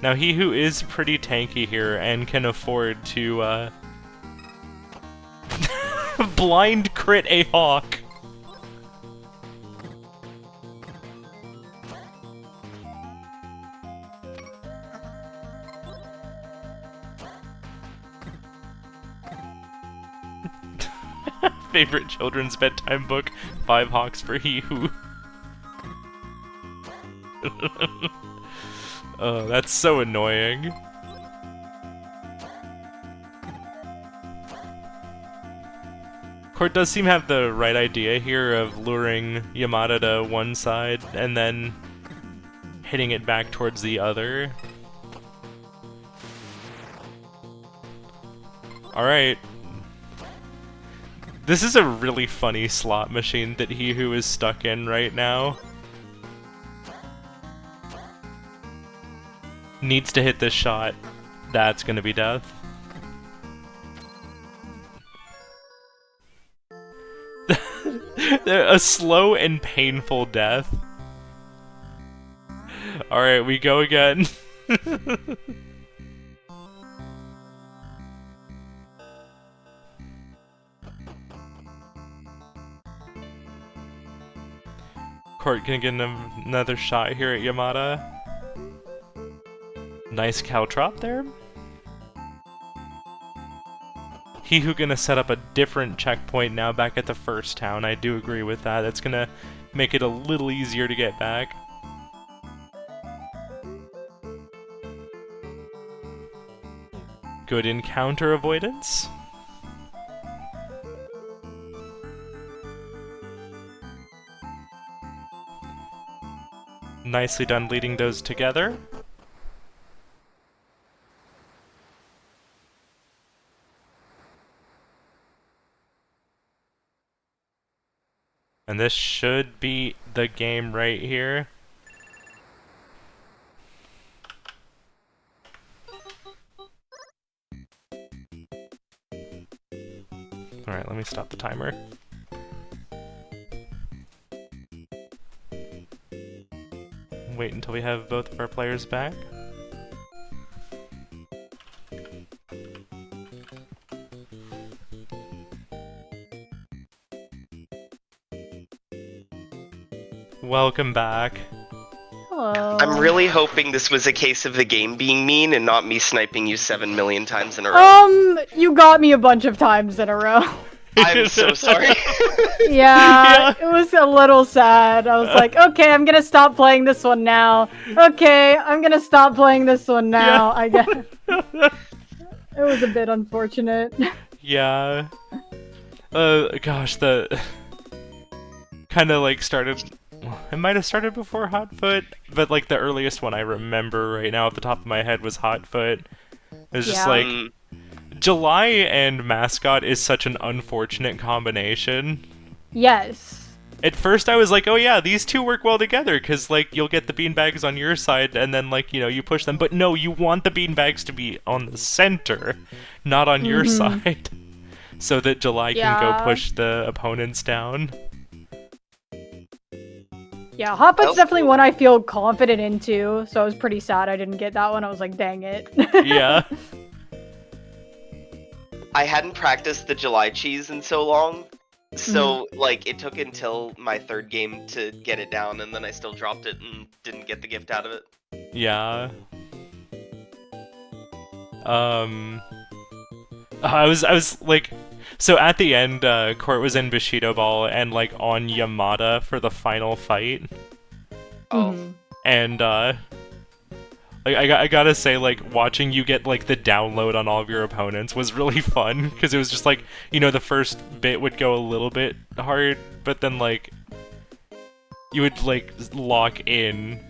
Now, Hehu is pretty tanky here and can afford to, blind crit a Hawk. Favorite children's bedtime book, 5 Hawks for He Who. Oh, that's so annoying. Court does seem to have the right idea here of luring Yamada to one side and then hitting it back towards the other. Alright. This is a really funny slot machine that He Who is stuck in right now. Needs to hit this shot. That's gonna be death. A slow and painful death. Alright, we go again. Court gonna get another shot here at Yamada. Nice caltrop there. He Who gonna set up a different checkpoint now back at the first town. I do agree with that. That's gonna make it a little easier to get back. Good encounter avoidance. Nicely done leading those together. And this should be the game right here. Alright, let me stop the timer. Wait until we have both of our players back. Welcome back. Hello. I'm really hoping this was a case of the game being mean and not me sniping you 7 million times in a row. You got me a bunch of times in a row. I'm so sorry. Yeah, it was a little sad. I was like, okay, I'm gonna stop playing this one now. Okay, I'm gonna stop playing this one now, Yeah. I guess. It was a bit unfortunate. Yeah. Gosh, the... Kinda like started... It might have started before Hotfoot, but like the earliest one I remember right now off the top of my head was Hotfoot. It was just like... July and Mascot is such an unfortunate combination. Yes. At first I was like, oh yeah, these two work well together, because like you'll get the beanbags on your side and then like, you know, you push them. But no, you want the beanbags to be on the center, not on your side. So that July can go push the opponents down. Yeah, Hotfoot's definitely one I feel confident in too, so I was pretty sad I didn't get that one. I was like, dang it. Yeah. I hadn't practiced the July cheese in so long, so like it took until my third game to get it down, and then I still dropped it and didn't get the gift out of it. Yeah. I was like, so at the end, Court was in Bushido Ball and like on Yamada for the final fight. Oh. And like I gotta say, like watching you get like the download on all of your opponents was really fun, because it was just like, you know, the first bit would go a little bit hard, but then like you would like lock in.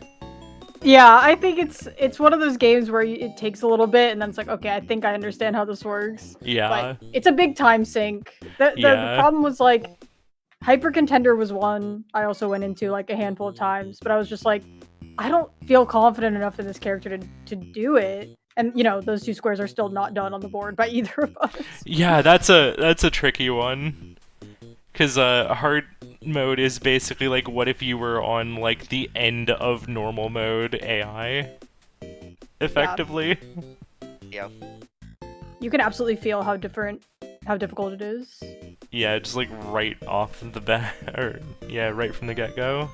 Yeah, I think it's one of those games where it takes a little bit, and then it's like, okay, I think I understand how this works. Yeah. But it's a big time sink. The problem was like, Hyper Contender was one I also went into like a handful of times, but I was just like, I don't feel confident enough in this character to do it. And you know, those two squares are still not done on the board by either of us. Yeah, that's a tricky one. Because hard mode is basically like, what if you were on like the end of normal mode AI, effectively. Yeah. You can absolutely feel how difficult it is. Yeah, just like right off the bat, or yeah, right from the get-go.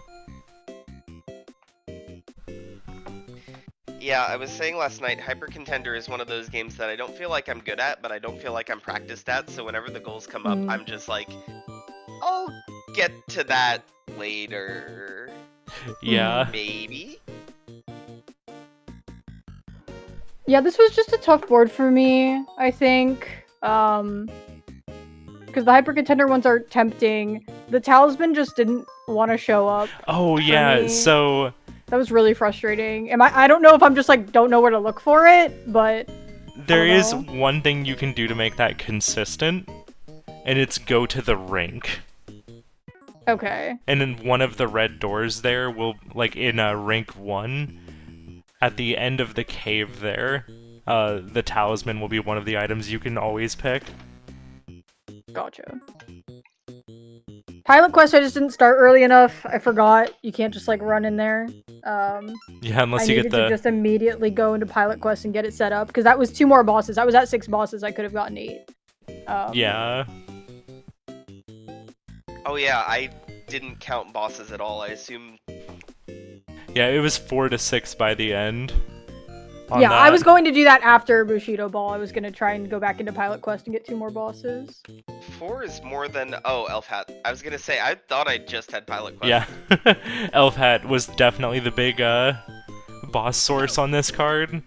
Yeah, I was saying last night, Hyper Contender is one of those games that I don't feel like I'm good at, but I don't feel like I'm practiced at, so whenever the goals come up, I'm just like, I'll get to that later. Yeah. Maybe? Yeah, this was just a tough board for me, I think. Because the Hyper Contender ones are tempting. The Talisman just didn't want to show up. Oh, yeah, so... That was really frustrating. I don't know if I'm just, like, don't know where to look for it, but... There is one thing you can do to make that consistent, and it's go to the rink. Okay. And then one of the red doors there will, like, in Rink 1, at the end of the cave there, the Talisman will be one of the items you can always pick. Gotcha. Pilot Quest I just didn't start early enough. I forgot. You can't just, like, run in there. Yeah, unless you get the... I needed to just immediately go into Pilot Quest and get it set up, because that was 2 more bosses. I was at 6 bosses. I could have gotten 8. Yeah. Oh yeah, I didn't count bosses at all. I assume... Yeah, it was 4 to 6 by the end. Yeah, I was going to do that after Bushido Ball. I was going to try and go back into Pilot Quest and get 2 more bosses. 4 is more than... Oh, Elf Hat. I was gonna say, I thought I just had Pilot Quest. Yeah. Elf Hat was definitely the big boss source on this card.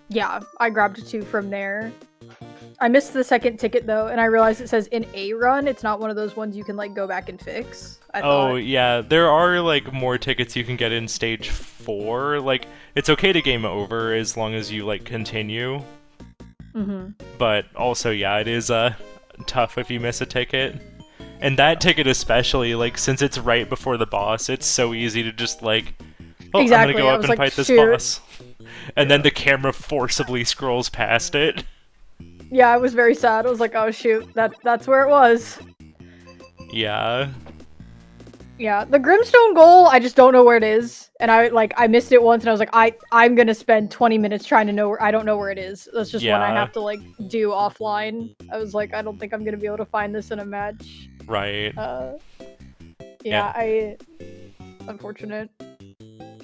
Yeah, I grabbed 2 from there. I missed the second ticket though, and I realized it says in a run. It's not one of those ones you can like go back and fix. I thought. Yeah, there are like more tickets you can get in stage 4. Like, it's okay to game over as long as you like continue. But also, yeah, it is tough if you miss a ticket. And that ticket especially, like, since it's right before the boss, it's so easy to just like, oh, exactly. I'm gonna go up and like, fight this shoot. boss. And then the camera forcibly scrolls past it. Yeah, I was very sad. I was like, oh shoot, that's where it was. Yeah. Yeah, the Grimstone goal, I just don't know where it is. And I missed it once and I was like, I'm gonna spend 20 minutes trying to know where, I don't know where it is. That's just one I have to like do offline. I was like, I don't think I'm gonna be able to find this in a match. Right. Unfortunate.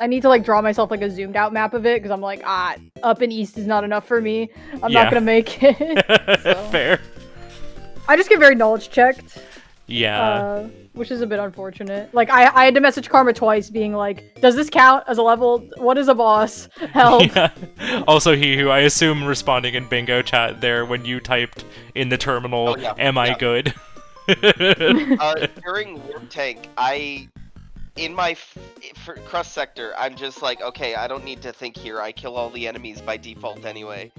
I need to like draw myself like a zoomed out map of it because I'm like, up and east is not enough for me. I'm not gonna make it. So. Fair. I just get very knowledge checked. Yeah. Which is a bit unfortunate. Like, I had to message Karma twice being like, does this count as a level? What is a boss? Help. Yeah. Also, who I assume responding in bingo chat there when you typed in the terminal, am I good? During Warp Tank, in my Crust sector, I'm just like, okay, I don't need to think here. I kill all the enemies by default anyway.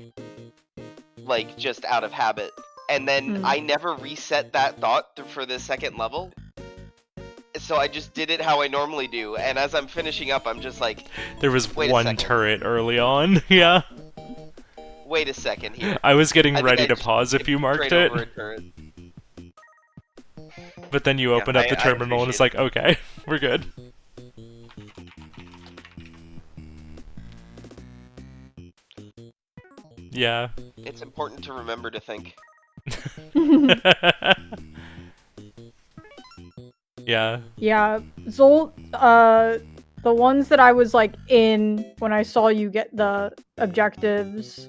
Like, just out of habit. And then I never reset that thought for the second level. So I just did it how I normally do. And as I'm finishing up, I'm just like... There was one turret early on, yeah. Wait a second here. I was getting ready to pause if you marked it. But then you opened up the terminal and it's like, okay, we're good. Yeah. It's important to remember to think. Yeah. Yeah, Zolt, the ones that I was like in when I saw you get the objectives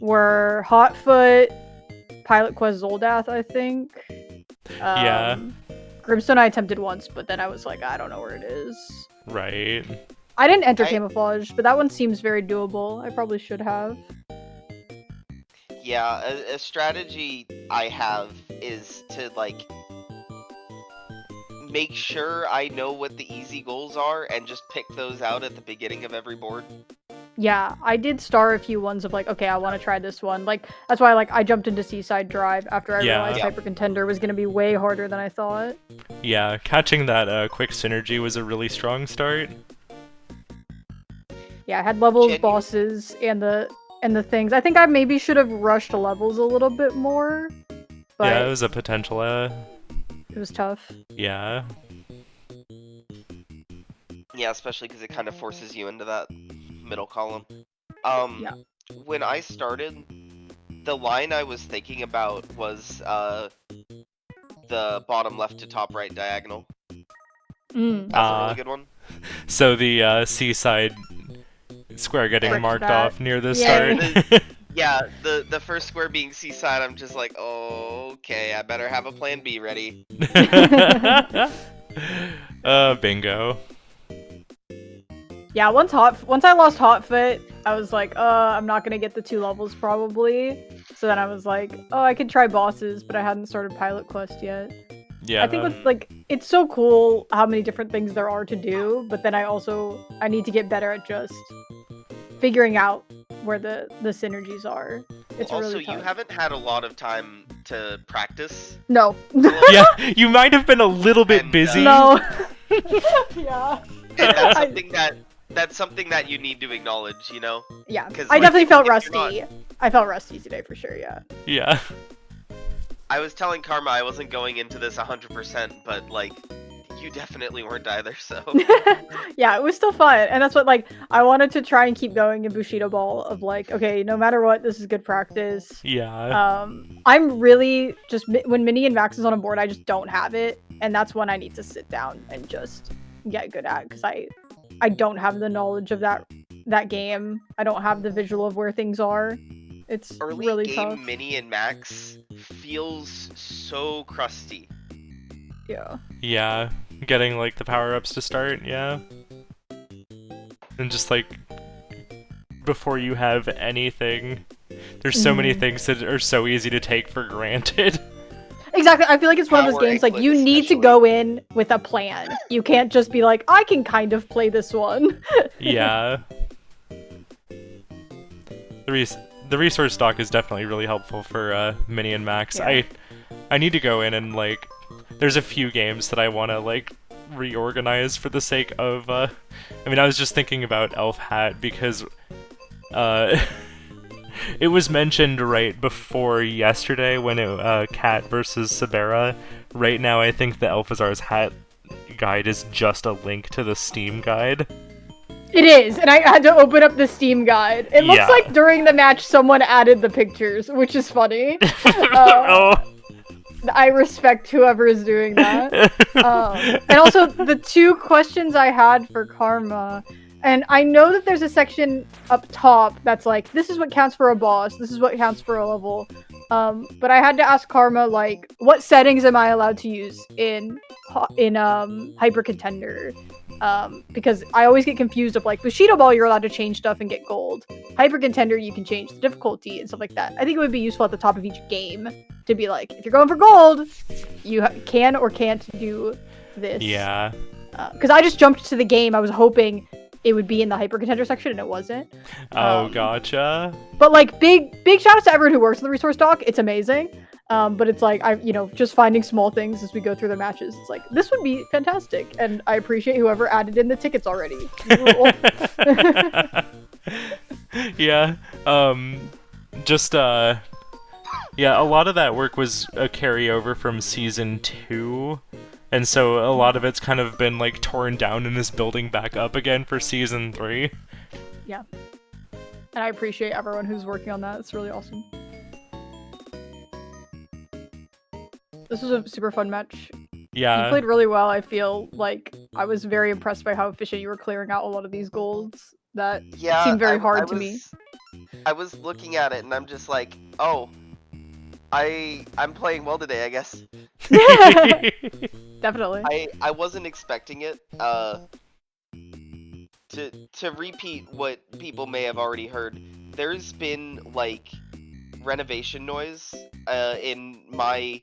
were Hotfoot, Pilot Quest Zoldath, I think. Yeah. Grimstone I attempted once, but then I was like, I don't know where it is. Right. I didn't enter Camouflage, but that one seems very doable. I probably should have. Yeah, a strategy I have is to, like, make sure I know what the easy goals are and just pick those out at the beginning of every board. Yeah, I did star a few ones of like, okay, I want to try this one. Like, that's why I jumped into Seaside Drive after I realized Hyper Contender was going to be way harder than I thought. Yeah, catching that quick synergy was a really strong start. Yeah, I had levels, bosses, and the things. I think I maybe should have rushed levels a little bit more. But yeah, it was a potential. It was tough. Yeah. Yeah, especially because it kind of forces you into that middle column. When I started, the line I was thinking about was the bottom left to top right diagonal. That's a really good one. So the Seaside square getting Frick marked that. off near the Yeah. start. Yeah, the first square being seaside, I'm just like, okay, I better have a plan B ready. Bingo. Yeah, once I lost Hotfoot, I was like, I'm not gonna get the 2 levels probably. So then I was like, oh, I could try bosses, but I hadn't started Pilot Quest yet. Yeah. I think with, like, it's so cool how many different things there are to do, but then I need to get better at just figuring out where the synergies are. It's Also, really tough. you haven't had a lot of time to practice. No. Yeah, you might have been a little bit And, busy. No. Yeah. And that's something that you need to acknowledge, you know? Yeah. 'Cause, I like, definitely felt if you're rusty. I felt rusty today for sure, yeah. Yeah. I was telling Karma I wasn't going into this 100%, but, like, you definitely weren't either, so... Yeah, it was still fun. And that's what, like, I wanted to try and keep going in Bushido Ball of, like, okay, no matter what, this is good practice. Yeah. I'm really just, when Mini and Max is on a board, I just don't have it. And that's when I need to sit down and just get good at, because I don't have the knowledge of that game. I don't have the visual of where things are. It's Early really game tough. Mini and Max feels so crusty. Yeah. Yeah. Getting, like, the power-ups to start, yeah. And just, like, before you have anything, there's so many things that are so easy to take for granted. Exactly. I feel like it's one of those Power games, like, you Egglet need to especially. go in with a plan. You can't just be like, I can kind of play this one. Yeah. The resource stock is definitely really helpful for Mini and Max. Yeah. I need to go in and, like, there's a few games that I want to, like, reorganize for the sake of, I mean, I was just thinking about Elf Hat because, it was mentioned right before yesterday when it, Cat versus Sabera. Right now, I think the Elfazar's Hat guide is just a link to the Steam guide. It is, and I had to open up the Steam guide. It looks Yeah. like during the match someone added the pictures, which is funny. Oh. I respect whoever is doing that. And also, the 2 questions I had for Karma, and I know that there's a section up top that's like, this is what counts for a boss, this is what counts for a level. But I had to ask Karma, like, what settings am I allowed to use in Hyper Contender? Because I always get confused of, like, Bushido Ball, you're allowed to change stuff and get gold. Hyper Contender, you can change the difficulty and stuff like that. I think it would be useful at the top of each game to be like, if you're going for gold, you can or can't do this. Yeah. Because I just jumped to the game, I was hoping it would be in the Hyper Contender section, and it wasn't. Oh, gotcha. But, like, big shout out to everyone who works in the resource dock. It's amazing. But it's like, just finding small things as we go through the matches. It's like, this would be fantastic. And I appreciate whoever added in the tickets already. Yeah. Yeah, a lot of that work was a carryover from Season 2. And so a lot of it's kind of been, like, torn down and is building back up again for Season 3. Yeah. And I appreciate everyone who's working on that. It's really awesome. This was a super fun match. Yeah. You played really well. I feel like I was very impressed by how efficient you were clearing out a lot of these golds that seemed very hard to me. I was looking at it and I'm just like, oh, I'm playing well today, I guess. Definitely. I wasn't expecting it. To repeat what people may have already heard, there's been, like, renovation noise in my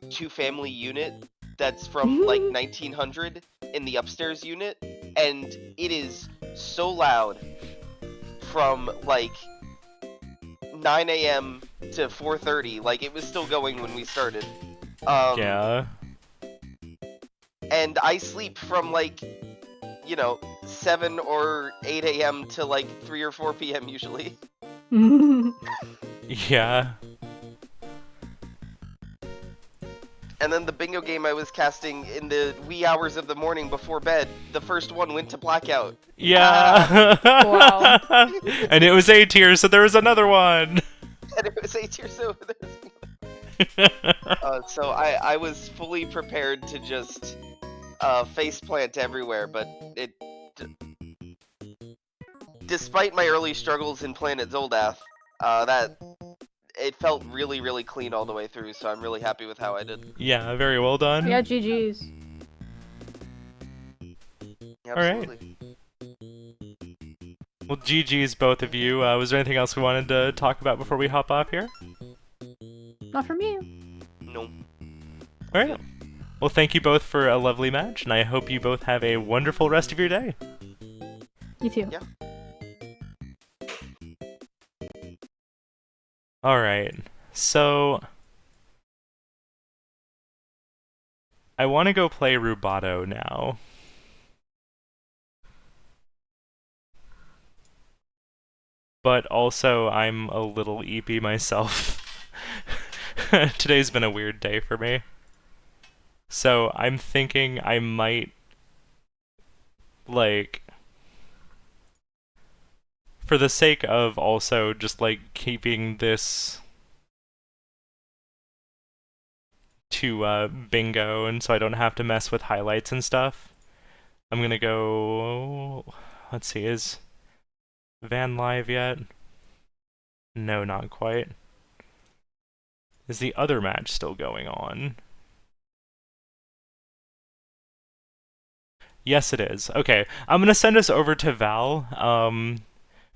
2-family unit that's from like 1900 in the upstairs unit, and it is so loud from like 9 a.m. to 4:30. Like, it was still going when we started. Yeah. And I sleep from like, 7 or 8 a.m. to like 3 or 4 p.m. usually. Yeah. And then the bingo game I was casting in the wee hours of the morning before bed, the first one went to blackout. Yeah. Wow. And it was A tier, so there was another one. And it was 8 years over there. So I was fully prepared to just faceplant everywhere, but despite my early struggles in Planet Zoldath, that it felt really, really clean all the way through, so I'm really happy with how I did. Yeah, very well done. Yeah, GG's. Absolutely. Well, GG's both of you. Was there anything else we wanted to talk about before we hop off here? Not for me. No. Alright. Well, thank you both for a lovely match, and I hope you both have a wonderful rest of your day. You too. Yeah. Alright, so... I want to go play Rubato now. But also, I'm a little eepy myself. Today's been a weird day for me. So, I'm thinking I might... like... for the sake of also just, like, keeping this to bingo, and so I don't have to mess with highlights and stuff, I'm gonna go... let's see, is Van live yet? No, not quite. Is the other match still going on? Yes, it is. Okay, I'm gonna send us over to Val.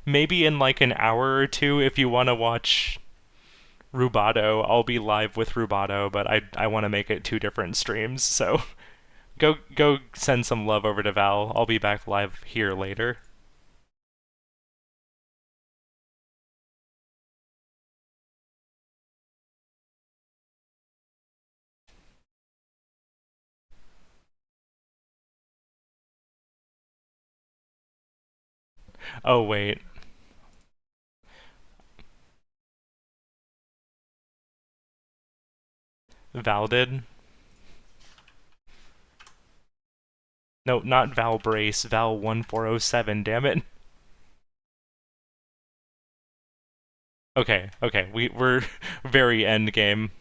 Maybe in like an hour or two, if you want to watch Rubato, I'll be live with Rubato, but I want to make it 2 different streams, so go send some love over to Val. I'll be back live here later. Oh, wait. Val did? No, not Val Brace, Val1407, damn it. Okay, we're very end game.